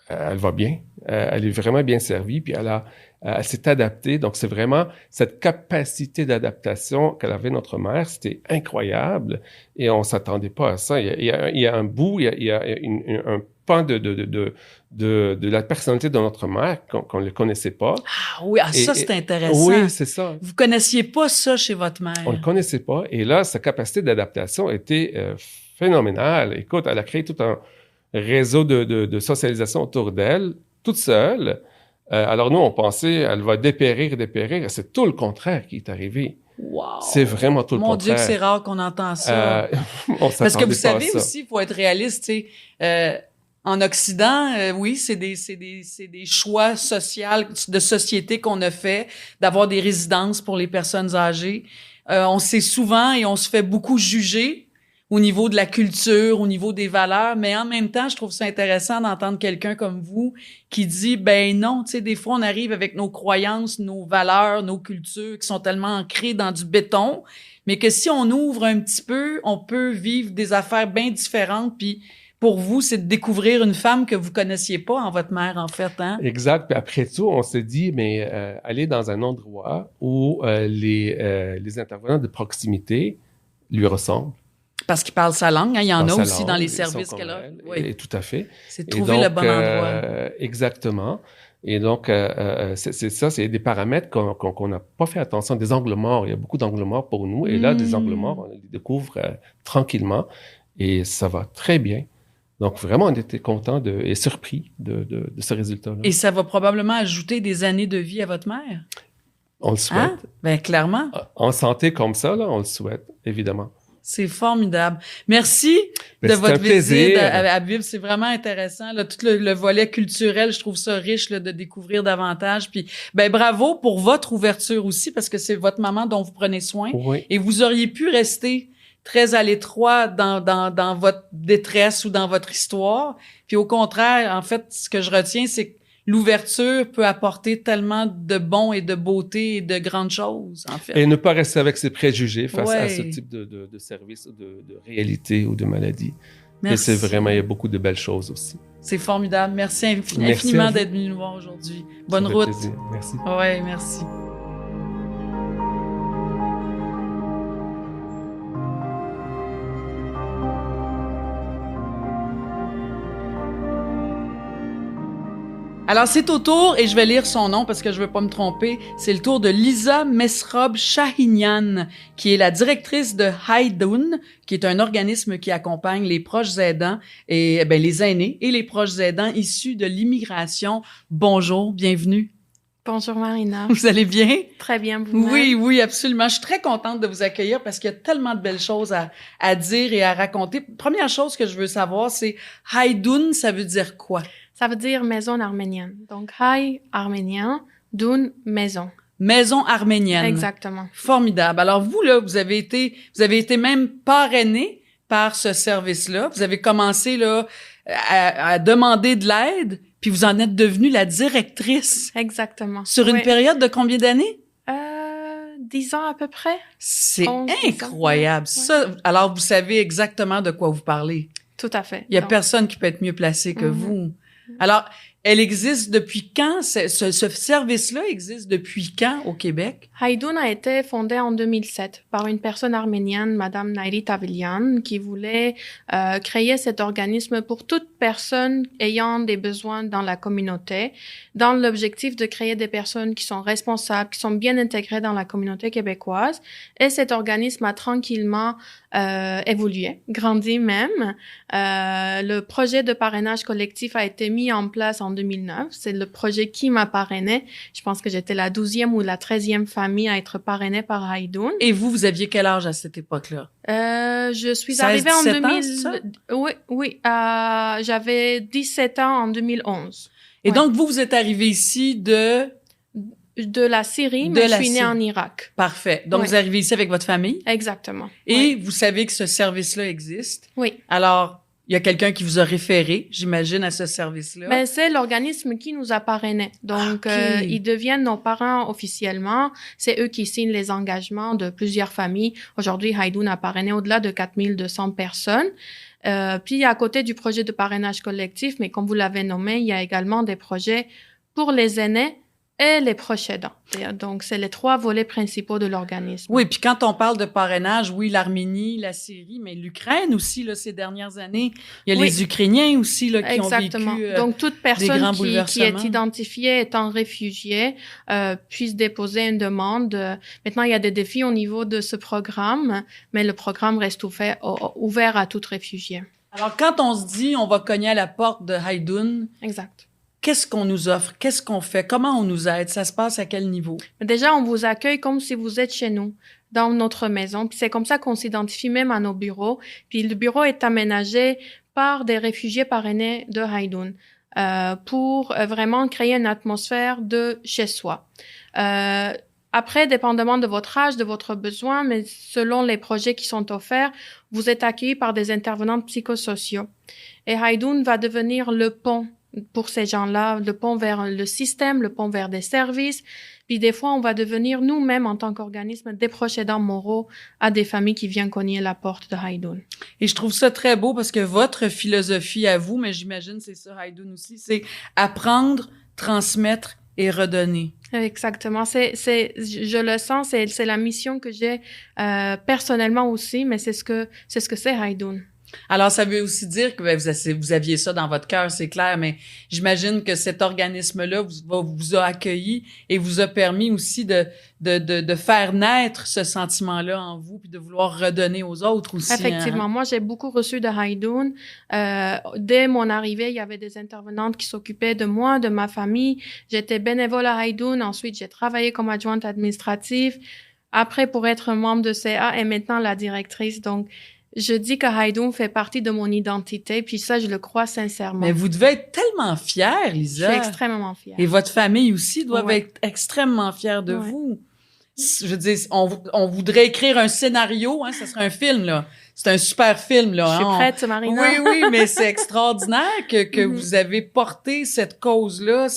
Speaker 2: elle va bien, elle est vraiment bien servie, puis elle s'est adaptée. Donc c'est vraiment cette capacité d'adaptation qu'elle avait notre mère, c'était incroyable et on s'attendait pas à ça. Il y a un bout, il y a un pan de la personnalité de notre mère qu'on ne connaissait pas.
Speaker 4: Ah oui, ça c'est intéressant.
Speaker 2: Oui, c'est ça.
Speaker 4: Vous connaissiez pas ça chez votre mère.
Speaker 2: On ne le connaissait pas. Et là, sa capacité d'adaptation était phénoménale. Écoute, elle a créé tout un réseau de socialisation autour d'elle, toute seule. Alors nous, on pensait, elle va dépérir. C'est tout le contraire qui est arrivé.
Speaker 4: Wow.
Speaker 2: C'est vraiment tout le contraire.
Speaker 4: Mon Dieu, que c'est rare qu'on entend ça. Parce que vous savez aussi, il faut être réaliste, tu sais, en Occident, oui, c'est des choix sociaux, de société qu'on a fait, d'avoir des résidences pour les personnes âgées. On sait souvent et on se fait beaucoup juger au niveau de la culture, au niveau des valeurs, mais en même temps, je trouve ça intéressant d'entendre quelqu'un comme vous qui dit, ben non, tu sais, des fois, on arrive avec nos croyances, nos valeurs, nos cultures qui sont tellement ancrées dans du béton, mais que si on ouvre un petit peu, on peut vivre des affaires bien différentes, puis pour vous, c'est de découvrir une femme que vous connaissiez pas en votre mère, en fait, hein?
Speaker 2: Exact. Puis après tout, on se dit, mais aller dans un endroit où les intervenants de proximité lui ressemblent.
Speaker 4: Parce qu'il parle sa langue, hein? Il y en a aussi dans les services qu'elle a.
Speaker 2: Oui, tout à fait.
Speaker 4: C'est trouver le bon endroit.
Speaker 2: Exactement. Et donc, c'est ça, c'est des paramètres qu'on n'a pas fait attention, des angles morts. Il y a beaucoup d'angles morts pour nous. Et là, des angles morts, on les découvre tranquillement. Et ça va très bien. Donc, vraiment, on était contents et surpris de ce résultat-là.
Speaker 4: Et ça va probablement ajouter des années de vie à votre mère?
Speaker 2: On le souhaite.
Speaker 4: Hein? Ben, clairement.
Speaker 2: En santé comme ça, là, on le souhaite, évidemment.
Speaker 4: C'est formidable. Merci de
Speaker 2: C'est
Speaker 4: votre
Speaker 2: un plaisir.
Speaker 4: visite à Bible. C'est vraiment intéressant. Là, tout le volet culturel, je trouve ça riche là, de découvrir davantage. Puis, bravo pour votre ouverture aussi, parce que c'est votre maman dont vous prenez soin.
Speaker 2: Oui.
Speaker 4: Et vous auriez pu rester très à l'étroit dans votre détresse ou dans votre histoire. Puis au contraire, en fait, ce que je retiens, c'est que l'ouverture peut apporter tellement de bon et de beauté et de grandes choses, en fait.
Speaker 2: Et ne pas rester avec ses préjugés face à
Speaker 4: Ouais.
Speaker 2: ce type de service, de réalité ou de maladie.
Speaker 4: Merci.
Speaker 2: Et c'est vraiment, il y a beaucoup de belles choses aussi.
Speaker 4: C'est formidable. Merci
Speaker 2: Merci
Speaker 4: infiniment
Speaker 2: à vous.
Speaker 4: d'être venu nous voir aujourd'hui.
Speaker 2: Ça
Speaker 4: Bonne
Speaker 2: fait
Speaker 4: route.
Speaker 2: plaisir. Merci.
Speaker 4: Ouais, merci. Alors, c'est au tour, et je vais lire son nom parce que je veux pas me tromper, c'est le tour de Lisa Mesrob Shahinian, qui est la directrice de Haydoun, qui est un organisme qui accompagne les proches aidants et les aînés et les proches aidants issus de l'immigration. Bonjour, bienvenue.
Speaker 3: Bonjour Marina.
Speaker 4: Vous allez bien?
Speaker 3: Très bien, vous-même.
Speaker 4: Oui, oui, absolument. Je suis très contente de vous accueillir parce qu'il y a tellement de belles choses à dire et à raconter. Première chose que je veux savoir, c'est Haydoun, ça veut dire quoi?
Speaker 3: Ça veut dire maison arménienne. Donc, Hay, arménien, Dun, maison.
Speaker 4: Maison arménienne.
Speaker 3: Exactement.
Speaker 4: Formidable. Alors vous, là, vous avez été même parrainé par ce service-là. Vous avez commencé, là, à demander de l'aide, puis vous en êtes devenue la directrice.
Speaker 3: Exactement.
Speaker 4: Sur une
Speaker 3: Oui.
Speaker 4: période de combien d'années?
Speaker 3: 10 ans à peu près.
Speaker 4: C'est
Speaker 3: 11,
Speaker 4: incroyable.
Speaker 3: 10 ans.
Speaker 4: Ça, alors vous savez exactement de quoi vous parlez.
Speaker 3: Tout à fait.
Speaker 4: Il y a
Speaker 3: Donc,
Speaker 4: personne qui peut être mieux placé que
Speaker 3: Mhm.
Speaker 4: vous. Alors, elle existe depuis quand? Ce service-là existe depuis quand au Québec?
Speaker 3: Haydoun a été fondé en 2007 par une personne arménienne, Madame Nairi Tavilian, qui voulait créer cet organisme pour toute personne ayant des besoins dans la communauté, dans l'objectif de créer des personnes qui sont responsables, qui sont bien intégrées dans la communauté québécoise. Et cet organisme a tranquillement évolué, grandi même. Le projet de parrainage collectif a été mis en place en 2009. C'est le projet qui m'a parrainée. Je pense que j'étais la 12e ou la 13e famille à être parrainée par Haydoun.
Speaker 4: Et vous aviez quel âge à cette époque-là?
Speaker 3: Je suis
Speaker 4: 16,
Speaker 3: arrivée en
Speaker 4: 17 ans,
Speaker 3: 2000.
Speaker 4: c'est ça?
Speaker 3: Oui. J'avais 17 ans en 2011.
Speaker 4: Et
Speaker 3: Ouais.
Speaker 4: donc, vous êtes arrivé ici de...
Speaker 3: De la Syrie,
Speaker 4: De
Speaker 3: mais
Speaker 4: la
Speaker 3: je suis née
Speaker 4: Syrie.
Speaker 3: en Irak.
Speaker 4: Parfait. Donc,
Speaker 3: Ouais.
Speaker 4: vous arrivez ici avec votre famille
Speaker 3: Exactement.
Speaker 4: et
Speaker 3: Oui.
Speaker 4: vous savez que ce service-là existe.
Speaker 3: Oui.
Speaker 4: Alors, il y a quelqu'un qui vous a référé, j'imagine, à ce service-là.
Speaker 3: Ben, c'est l'organisme qui nous a parrainés. Donc,
Speaker 4: Ok.
Speaker 3: ils deviennent nos parrains officiellement. C'est eux qui signent les engagements de plusieurs familles. Aujourd'hui, Haydoun a parrainé au-delà de 4200 personnes. Puis, à côté du projet de parrainage collectif, mais comme vous l'avez nommé, il y a également des projets pour les aînés et les proches aidants. Donc, c'est les 3 volets principaux de l'organisme.
Speaker 4: Oui, puis quand on parle de parrainage, oui, l'Arménie, la Syrie, mais l'Ukraine aussi, là, ces dernières années. Il y a
Speaker 3: Oui.
Speaker 4: les Ukrainiens aussi, là, qui
Speaker 3: Exactement.
Speaker 4: ont vécu...
Speaker 3: Donc, toute
Speaker 4: grands
Speaker 3: personne qui
Speaker 4: bouleversements.
Speaker 3: est identifiée étant réfugiée puisse déposer une demande. Maintenant, il y a des défis au niveau de ce programme, mais le programme reste ouvert à toute réfugiée.
Speaker 4: Alors, quand on se dit, on va cogner à la porte de Haydoun,
Speaker 3: Exact.
Speaker 4: qu'est-ce qu'on nous offre? Qu'est-ce qu'on fait? Comment on nous aide? Ça se passe à quel niveau?
Speaker 3: Déjà, on vous accueille comme si vous êtes chez nous, dans notre maison. Puis c'est comme ça qu'on s'identifie même à nos bureaux. Puis le bureau est aménagé par des réfugiés parrainés de Haydoun pour vraiment créer une atmosphère de chez soi. Après, dépendamment de votre âge, de votre besoin, mais selon les projets qui sont offerts, vous êtes accueillis par des intervenants psychosociaux. Et Haydoun va devenir le pont pour ces gens-là, le pont vers le système, le pont vers des services. Puis des fois, on va devenir nous-mêmes, en tant qu'organisme, des proches aidants moraux à des familles qui viennent cogner la porte de Haydoun.
Speaker 4: Et je trouve ça très beau parce que votre philosophie à vous, mais j'imagine c'est ça Haydoun aussi, c'est apprendre, transmettre et redonner.
Speaker 3: Exactement. Je le sens, c'est la mission que j'ai personnellement aussi, mais c'est ce que c'est Haydoun.
Speaker 4: Alors, ça veut aussi dire que vous aviez ça dans votre cœur, c'est clair, mais j'imagine que cet organisme-là vous a accueilli et vous a permis aussi de faire naître ce sentiment-là en vous puis de vouloir redonner aux autres aussi.
Speaker 3: Effectivement.
Speaker 4: Hein?
Speaker 3: Moi, j'ai beaucoup reçu de Haydoun. Dès mon arrivée, il y avait des intervenantes qui s'occupaient de moi, de ma famille. J'étais bénévole à Haydoun. Ensuite, j'ai travaillé comme adjointe administrative. après pour être membre de CA et maintenant la directrice. Donc, je dis que Haydoun fait partie de mon identité, puis ça, je le crois sincèrement.
Speaker 4: Mais vous devez être tellement fière, Lisa.
Speaker 3: Je suis extrêmement fière.
Speaker 4: Et votre famille aussi doivent
Speaker 3: Ouais.
Speaker 4: être extrêmement fiers de
Speaker 3: Ouais.
Speaker 4: vous. Je veux dire, on voudrait écrire un scénario, hein, ça serait un film, là. C'est un super film, là.
Speaker 3: Je suis
Speaker 4: hein.
Speaker 3: prête, Marina.
Speaker 4: Oui, mais c'est extraordinaire que
Speaker 3: Mhm.
Speaker 4: vous avez porté cette cause-là,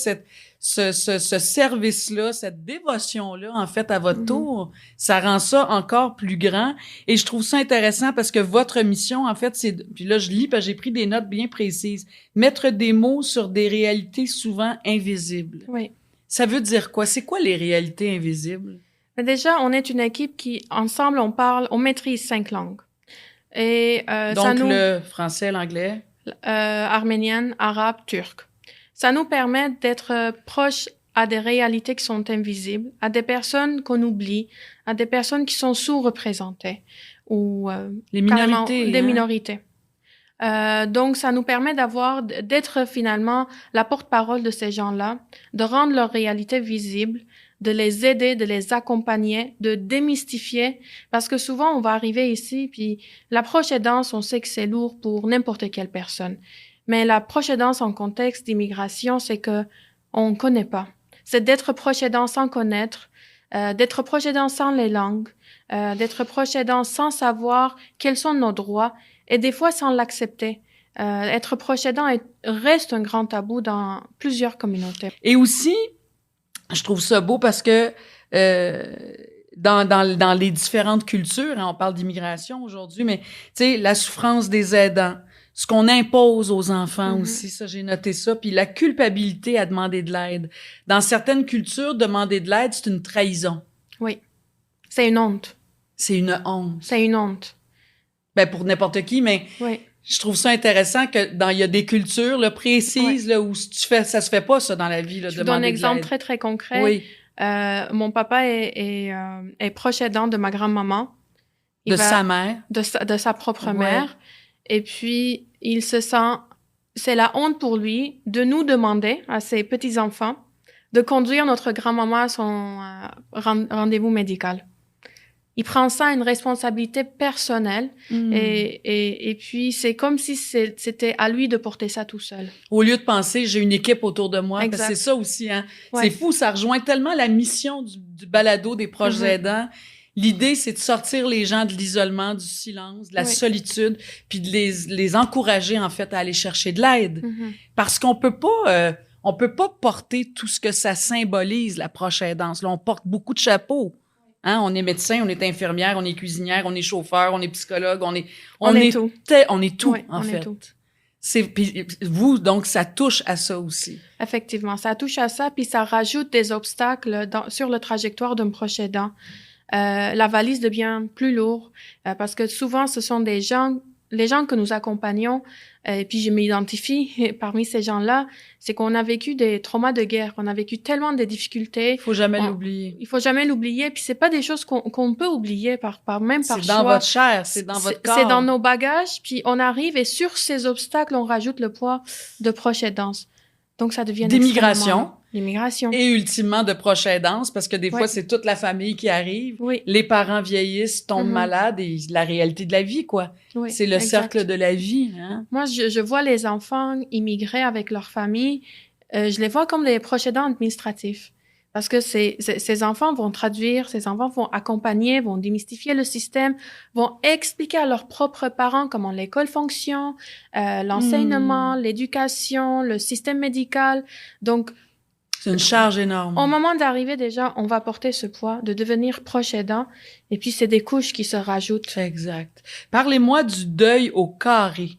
Speaker 4: ce service-là, cette dévotion-là, en fait, à votre
Speaker 3: Mhm.
Speaker 4: tour. Ça rend ça encore plus grand. Et je trouve ça intéressant parce que votre mission, en fait, c'est, puis là, je lis parce que j'ai pris des notes bien précises, mettre des mots sur des réalités souvent invisibles.
Speaker 3: Oui.
Speaker 4: Ça veut dire quoi? C'est quoi les réalités invisibles?
Speaker 3: Mais déjà, on est une équipe qui, ensemble, on maîtrise 5 langues. Et ça
Speaker 4: Donc,
Speaker 3: nous,
Speaker 4: le français, l'anglais.
Speaker 3: arménienne, arabe, turc. Ça nous permet d'être proches à des réalités qui sont invisibles, à des personnes qu'on oublie, à des personnes qui sont sous-représentées ou
Speaker 4: Les
Speaker 3: carrément
Speaker 4: minorités.
Speaker 3: des
Speaker 4: hein?
Speaker 3: minorités. Donc, ça nous permet d'être finalement la porte-parole de ces gens-là, de rendre leur réalité visible, de les aider, de les accompagner, de démystifier, parce que souvent, on va arriver ici, puis l'approche aidance, on sait que c'est lourd pour n'importe quelle personne. Mais l'approche aidance en contexte d'immigration, c'est que on connaît pas. C'est d'être proche aidant sans connaître, d'être proche aidant sans les langues, d'être proche aidant sans savoir quels sont nos droits, et des fois sans l'accepter. Être proche aidant reste un grand tabou dans plusieurs communautés.
Speaker 4: Et aussi, je trouve ça beau parce que dans les différentes cultures, hein, on parle d'immigration aujourd'hui, mais tu sais, la souffrance des aidants, ce qu'on impose aux enfants
Speaker 3: Mhm.
Speaker 4: aussi, ça j'ai noté ça, puis la culpabilité à demander de l'aide. Dans certaines cultures, demander de l'aide, c'est une trahison.
Speaker 3: Oui. C'est une honte.
Speaker 4: C'est une honte.
Speaker 3: C'est une honte.
Speaker 4: Ben pour n'importe qui, mais
Speaker 3: Oui.
Speaker 4: je trouve ça intéressant que il y a des cultures là, précises là, où ça se fait pas ça dans la vie là,
Speaker 3: Je vous donne un
Speaker 4: demander de
Speaker 3: exemple
Speaker 4: l'aide.
Speaker 3: très, très concret.
Speaker 4: Oui,
Speaker 3: Mon papa est proche aidant de ma grand-maman.
Speaker 4: de sa mère.
Speaker 3: De sa propre
Speaker 4: Ouais.
Speaker 3: mère. Et puis, il se sent... C'est la honte pour lui de nous demander, à ses petits-enfants, de conduire notre grand-maman à son rendez-vous médical. Il prend ça une responsabilité personnelle
Speaker 4: Mm.
Speaker 3: et puis c'est comme si c'était à lui de porter ça tout seul.
Speaker 4: Au lieu de penser, j'ai une équipe autour de moi.
Speaker 3: Exact.
Speaker 4: Parce que c'est ça aussi, hein.
Speaker 3: Ouais.
Speaker 4: C'est fou, ça rejoint tellement la mission du balado des proches
Speaker 3: Mhm.
Speaker 4: aidants. L'idée, c'est de sortir les gens de l'isolement, du silence, de la
Speaker 3: Oui.
Speaker 4: solitude, puis de les encourager, en fait, à aller chercher de l'aide.
Speaker 3: Mhm.
Speaker 4: Parce qu'on peut pas porter tout ce que ça symbolise, la proche aidance. Là, on porte beaucoup de chapeaux. Hein, on est médecin, on est infirmière, on est cuisinière, on est chauffeur, on est psychologue, on est
Speaker 3: tout.
Speaker 4: on est tout,
Speaker 3: Ouais,
Speaker 4: en
Speaker 3: on
Speaker 4: fait.
Speaker 3: est tout.
Speaker 4: Puis vous, donc, ça touche à ça aussi.
Speaker 3: Effectivement, ça touche à ça, puis ça rajoute des obstacles sur le trajectoire d'un proche aidant. La valise devient plus lourde parce que souvent, ce sont les gens que nous accompagnons, et puis je m'identifie parmi ces gens-là, c'est qu'on a vécu des traumas de guerre, on a vécu tellement de difficultés.
Speaker 4: Il faut jamais l'oublier.
Speaker 3: Il faut jamais l'oublier, puis c'est pas des choses qu'on peut oublier même par
Speaker 4: C'est dans
Speaker 3: choix.
Speaker 4: votre chair, c'est dans votre corps.
Speaker 3: C'est dans nos bagages, puis on arrive et sur ces obstacles, on rajoute le poids de proche aidance. Donc ça devient
Speaker 4: d'immigration.
Speaker 3: L'immigration.
Speaker 4: Et ultimement de proche aidance, parce que des fois,
Speaker 3: Ouais.
Speaker 4: c'est toute la famille qui arrive.
Speaker 3: Oui,
Speaker 4: Les parents vieillissent, tombent
Speaker 3: Mhm.
Speaker 4: malades, et la réalité de la vie, quoi.
Speaker 3: oui.
Speaker 4: C'est le
Speaker 3: exact.
Speaker 4: cercle de la vie, hein.
Speaker 3: Moi, je vois les enfants immigrer avec leur famille, je les vois comme des proches aidants administratifs. Parce que ces enfants vont traduire, ces enfants vont accompagner, vont démystifier le système, vont expliquer à leurs propres parents comment l'école fonctionne, l'enseignement, l'éducation, le système médical. Donc,
Speaker 4: C'est une charge énorme.
Speaker 3: au moment d'arriver, déjà, on va porter ce poids de devenir proche aidant. Et puis, c'est des couches qui se rajoutent.
Speaker 4: Exact. Parlez-moi du deuil au carré.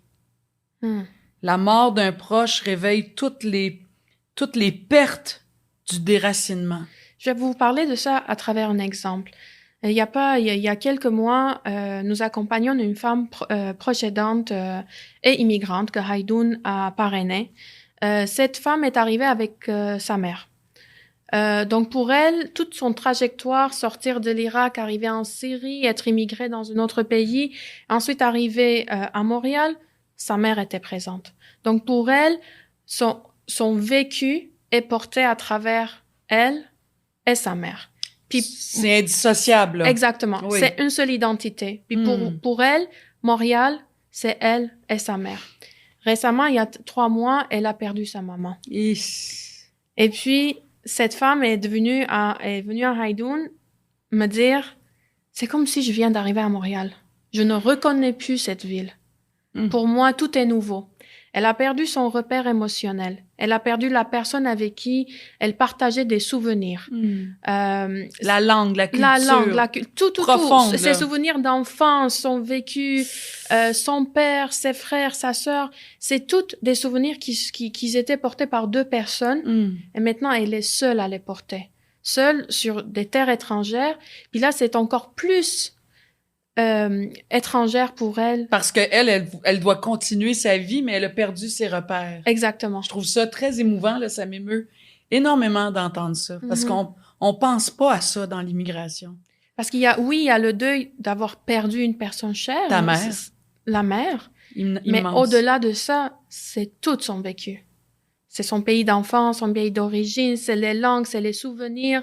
Speaker 4: La mort d'un proche réveille toutes les pertes du déracinement.
Speaker 3: Je vais vous parler de ça à travers un exemple. Il y a quelques mois, nous accompagnions une femme proche aidante et immigrante que Haydoun a parrainée. Cette femme est arrivée avec sa mère. Donc pour elle, toute son trajectoire, sortir de l'Irak, arriver en Syrie, être immigrée dans un autre pays, ensuite arriver à Montréal, sa mère était présente. Donc pour elle, son vécu est porté à travers elle et sa mère. Puis
Speaker 4: c'est indissociable. Là.
Speaker 3: exactement,
Speaker 4: Oui.
Speaker 3: c'est une seule identité. Puis pour elle, Montréal, c'est elle et sa mère. Récemment, il y a 3 mois, elle a perdu sa maman. Et puis, cette femme est venue à Haydoun me dire, c'est comme si je viens d'arriver à Montréal. Je ne reconnais plus cette ville. Pour moi, tout est nouveau. Elle a perdu son repère émotionnel. Elle a perdu la personne avec qui elle partageait des souvenirs.
Speaker 4: La langue, la culture.
Speaker 3: Tout.
Speaker 4: Profonde,
Speaker 3: ses
Speaker 4: là.
Speaker 3: souvenirs d'enfance, son vécu, son père, ses frères, sa sœur. C'est toutes des souvenirs qui étaient portés par 2 personnes. Et maintenant, elle est seule à les porter. Seule sur des terres étrangères. Puis là, c'est encore plus étrangère pour elle.
Speaker 4: Parce que elle doit continuer sa vie, mais elle a perdu ses repères.
Speaker 3: Exactement.
Speaker 4: Je trouve ça très émouvant, là, ça m'émeut énormément d'entendre ça. Parce qu'on pense pas à ça dans l'immigration.
Speaker 3: Parce qu'il y a le deuil d'avoir perdu une personne chère.
Speaker 4: Ta mère.
Speaker 3: La mère. Mais
Speaker 4: Immense.
Speaker 3: au-delà de ça, c'est tout son vécu. C'est son pays d'enfance, son pays d'origine, c'est les langues, c'est les souvenirs.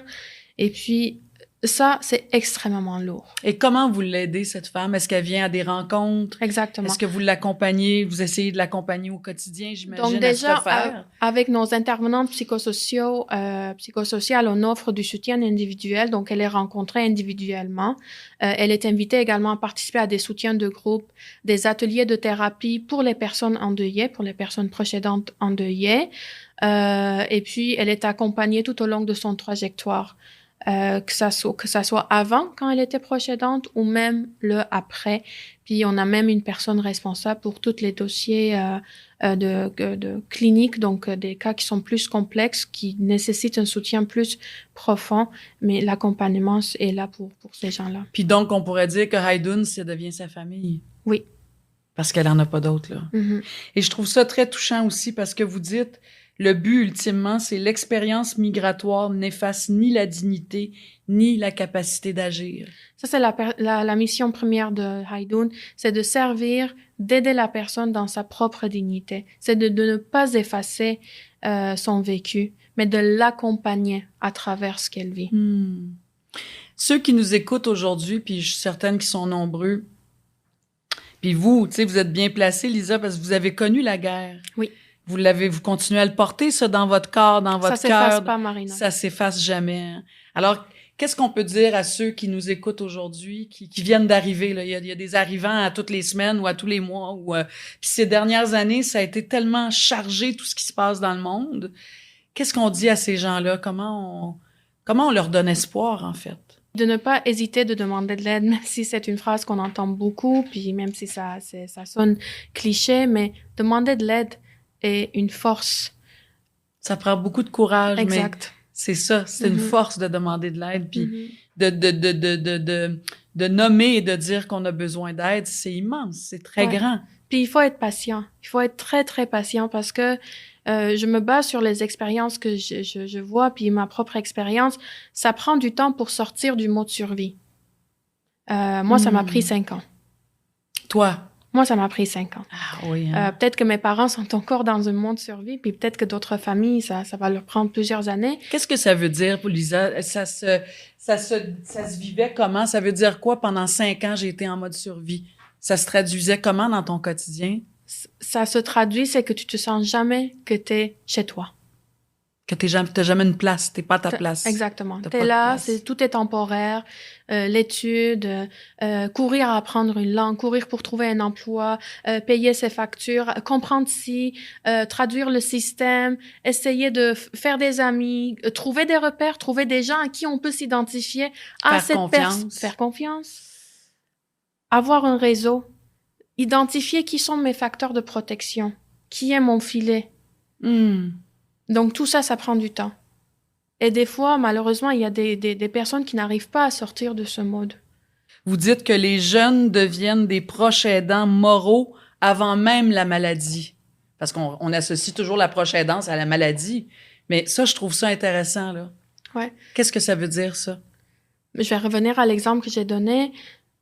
Speaker 3: Et puis, ça, c'est extrêmement lourd.
Speaker 4: Et comment vous l'aidez, cette femme? Est-ce qu'elle vient à des rencontres?
Speaker 3: Exactement.
Speaker 4: Est-ce que vous l'accompagnez? Vous essayez de l'accompagner au quotidien, j'imagine,
Speaker 3: Donc
Speaker 4: à se
Speaker 3: déjà,
Speaker 4: refaire?
Speaker 3: avec nos intervenantes psychosociales, on offre du soutien individuel. Donc, elle est rencontrée individuellement. Elle est invitée également à participer à des soutiens de groupe, des ateliers de thérapie pour les personnes endeuillées, pour les personnes proches aidantes endeuillées. Et puis, elle est accompagnée tout au long de son trajectoire. Que ça soit avant, quand elle était proche aidante, ou même le après. Puis on a même une personne responsable pour tous les dossiers de clinique, donc des cas qui sont plus complexes, qui nécessitent un soutien plus profond, mais l'accompagnement est là pour ces gens-là.
Speaker 4: Puis donc, on pourrait dire que Haydoun, ça devient sa famille.
Speaker 3: Oui.
Speaker 4: Parce qu'elle en a pas d'autres, là.
Speaker 3: Mm-hmm.
Speaker 4: Et je trouve ça très touchant aussi parce que vous dites, le but, ultimement, c'est l'expérience migratoire n'efface ni la dignité, ni la capacité d'agir.
Speaker 3: Ça, c'est la mission première de Haydoun, c'est de servir, d'aider la personne dans sa propre dignité. C'est de ne pas effacer son vécu, mais de l'accompagner à travers ce qu'elle vit.
Speaker 4: Ceux qui nous écoutent aujourd'hui, puis je suis certaine qu'ils sont nombreux, puis vous, tu sais, vous êtes bien placée, Lisa, parce que vous avez connu la guerre.
Speaker 3: Oui.
Speaker 4: Vous continuez à le porter, ça, dans votre corps, dans votre cœur.
Speaker 3: Ça s'efface pas, Marina.
Speaker 4: Ça s'efface jamais. Alors, qu'est-ce qu'on peut dire à ceux qui nous écoutent aujourd'hui, qui viennent d'arriver, là? Il y a des arrivants à toutes les semaines ou à tous les mois. Puis ces dernières années, ça a été tellement chargé, tout ce qui se passe dans le monde. Qu'est-ce qu'on dit à ces gens-là? Comment on leur donne espoir, en fait?
Speaker 3: De ne pas hésiter de demander de l'aide, même si c'est une phrase qu'on entend beaucoup, puis même si ça sonne cliché, mais demander de l'aide est une force.
Speaker 4: Ça prend beaucoup de courage,
Speaker 3: exact.
Speaker 4: Mais c'est ça, c'est une force de demander de l'aide, puis de nommer et de dire qu'on a besoin d'aide, c'est immense, c'est très grand.
Speaker 3: Puis il faut être patient, il faut être très, très patient parce que je me base sur les expériences que je vois, puis ma propre expérience. Ça prend du temps pour sortir du mode survie. Moi, ça m'a pris 5 ans.
Speaker 4: Toi?
Speaker 3: Moi, ça m'a pris 5 ans.
Speaker 4: Ah oui. Hein.
Speaker 3: Peut-être que mes parents sont encore dans un monde survie, puis peut-être que d'autres familles, ça va leur prendre plusieurs années.
Speaker 4: Qu'est-ce que ça veut dire pour Lisa? Ça se vivait comment? Ça veut dire quoi? Pendant 5 ans, j'ai été en mode survie. Ça se traduisait comment dans ton quotidien?
Speaker 3: Ça se traduit, c'est que tu te sens jamais que t'es chez toi.
Speaker 4: Que t'as jamais une place, t'es pas à ta place.
Speaker 3: Exactement. T'es là, tout est temporaire, l'étude, courir à apprendre une langue, courir pour trouver un emploi, payer ses factures, comprendre traduire le système, essayer de faire des amis, trouver des repères, trouver des gens à qui on peut s'identifier, faire confiance, avoir un réseau, identifier qui sont mes facteurs de protection, qui est mon filet. Donc, tout ça, ça prend du temps. Et des fois, malheureusement, il y a des personnes qui n'arrivent pas à sortir de ce mode.
Speaker 4: Vous dites que les jeunes deviennent des proches aidants moraux avant même la maladie. Parce qu'on associe toujours la proche aidance à la maladie. Mais ça, je trouve ça intéressant, là.
Speaker 3: Ouais.
Speaker 4: Qu'est-ce que ça veut dire, ça?
Speaker 3: Je vais revenir à l'exemple que j'ai donné.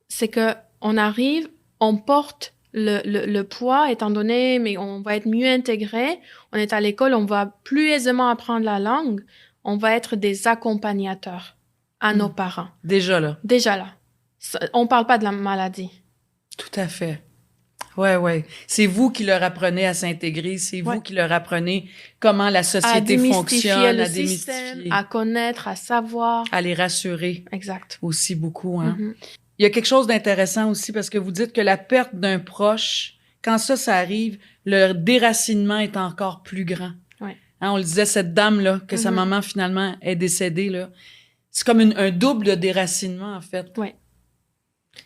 Speaker 3: C'est que on arrive, on porte le poids, étant donné, mais on va être mieux intégré. On est à l'école, on va plus aisément apprendre la langue. On va être des accompagnateurs à nos parents.
Speaker 4: Déjà là.
Speaker 3: Déjà là. On parle pas de la maladie.
Speaker 4: Tout à fait. Ouais. C'est vous qui leur apprenez à s'intégrer, c'est vous qui leur apprenez comment la société fonctionne, à démystifier,
Speaker 3: système, à connaître, à savoir.
Speaker 4: à les rassurer.
Speaker 3: Exact.
Speaker 4: Aussi beaucoup, hein.
Speaker 3: Mm-hmm.
Speaker 4: Il y a quelque chose d'intéressant aussi parce que vous dites que la perte d'un proche, quand ça arrive, le déracinement est encore plus grand.
Speaker 3: Ouais.
Speaker 4: Hein, on le disait, cette dame-là, que sa maman finalement est décédée, là. C'est comme un double de déracinement, en fait.
Speaker 3: Oui.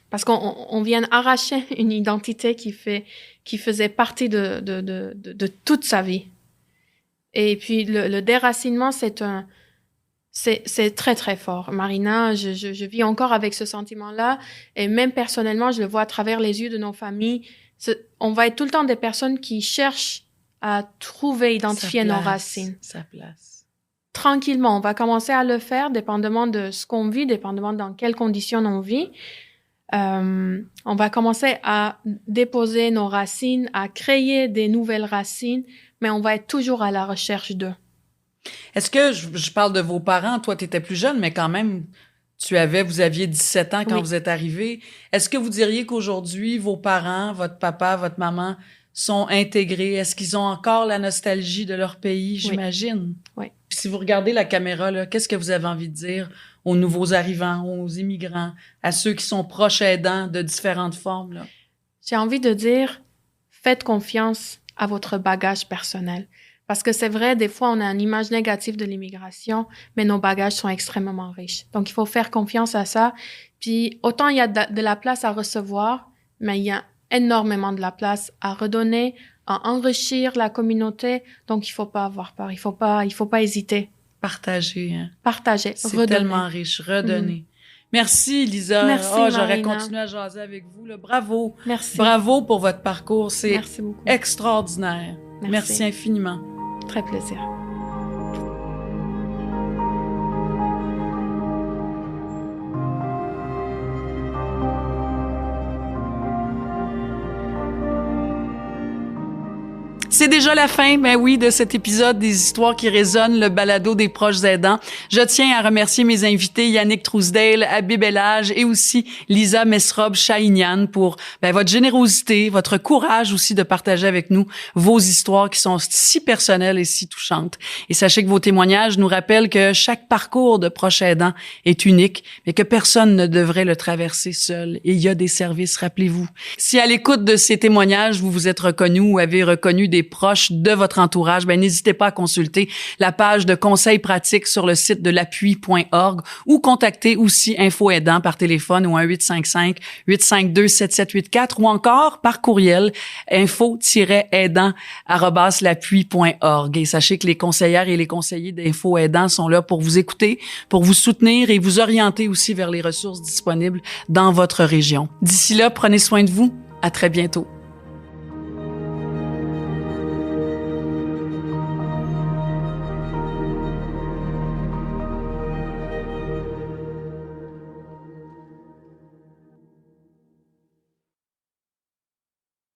Speaker 3: Parce qu'on vient arracher une identité qui faisait partie de toute sa vie. Et puis, le déracinement, c'est très, très fort. Marina, je vis encore avec ce sentiment-là. Et même personnellement, je le vois à travers les yeux de nos familles. On va être tout le temps des personnes qui cherchent à trouver, identifier nos racines.
Speaker 4: Sa place.
Speaker 3: Tranquillement, on va commencer à le faire, dépendamment de ce qu'on vit, dépendamment dans quelles conditions on vit. On va commencer à déposer nos racines, à créer des nouvelles racines, mais on va être toujours à la recherche d'eux.
Speaker 4: Est-ce que, je parle de vos parents, toi, tu étais plus jeune, mais quand même, vous aviez 17 ans quand vous êtes arrivé. Est-ce que vous diriez qu'aujourd'hui, vos parents, votre papa, votre maman, sont intégrés? Est-ce qu'ils ont encore la nostalgie de leur pays, j'imagine?
Speaker 3: Oui.
Speaker 4: Puis si vous regardez la caméra, là, qu'est-ce que vous avez envie de dire aux nouveaux arrivants, aux immigrants, à ceux qui sont proches aidants de différentes formes, là?
Speaker 3: J'ai envie de dire, faites confiance à votre bagage personnel. Parce que c'est vrai, des fois, on a une image négative de l'immigration, mais nos bagages sont extrêmement riches. Donc, il faut faire confiance à ça. Puis, autant il y a de la place à recevoir, mais il y a énormément de la place à redonner, à enrichir la communauté. Donc, il faut pas avoir peur. Il faut pas hésiter.
Speaker 4: Partager, hein.
Speaker 3: Partager,
Speaker 4: c'est
Speaker 3: redonner.
Speaker 4: Tellement riche, redonner. Merci, Lisa.
Speaker 3: Merci,
Speaker 4: j'aurais
Speaker 3: Marina.
Speaker 4: continué à jaser avec vous, là. Bravo.
Speaker 3: Merci.
Speaker 4: Bravo pour votre parcours. C'est
Speaker 3: Merci beaucoup.
Speaker 4: extraordinaire. Merci infiniment.
Speaker 3: Très plaisir.
Speaker 4: C'est déjà la fin, de cet épisode des Histoires qui résonnent, le balado des proches aidants. Je tiens à remercier mes invités Yannick Trousdale, Habib Elhaj et aussi Lisa Mesrob-Chahinian pour votre générosité, votre courage aussi de partager avec nous vos histoires qui sont si personnelles et si touchantes. Et sachez que vos témoignages nous rappellent que chaque parcours de proche aidant est unique, mais que personne ne devrait le traverser seul. Et il y a des services, rappelez-vous. Si à l'écoute de ces témoignages, vous vous êtes reconnu ou avez reconnu des proches de votre entourage, n'hésitez pas à consulter la page de conseils pratiques sur le site de l'appui.org ou contacter aussi Info Aidant par téléphone ou 1-855-852-7784 ou encore par courriel info-aidant@l'appui.org. Et sachez que les conseillères et les conseillers d'Info Aidant sont là pour vous écouter, pour vous soutenir et vous orienter aussi vers les ressources disponibles dans votre région. D'ici là, prenez soin de vous. À très bientôt.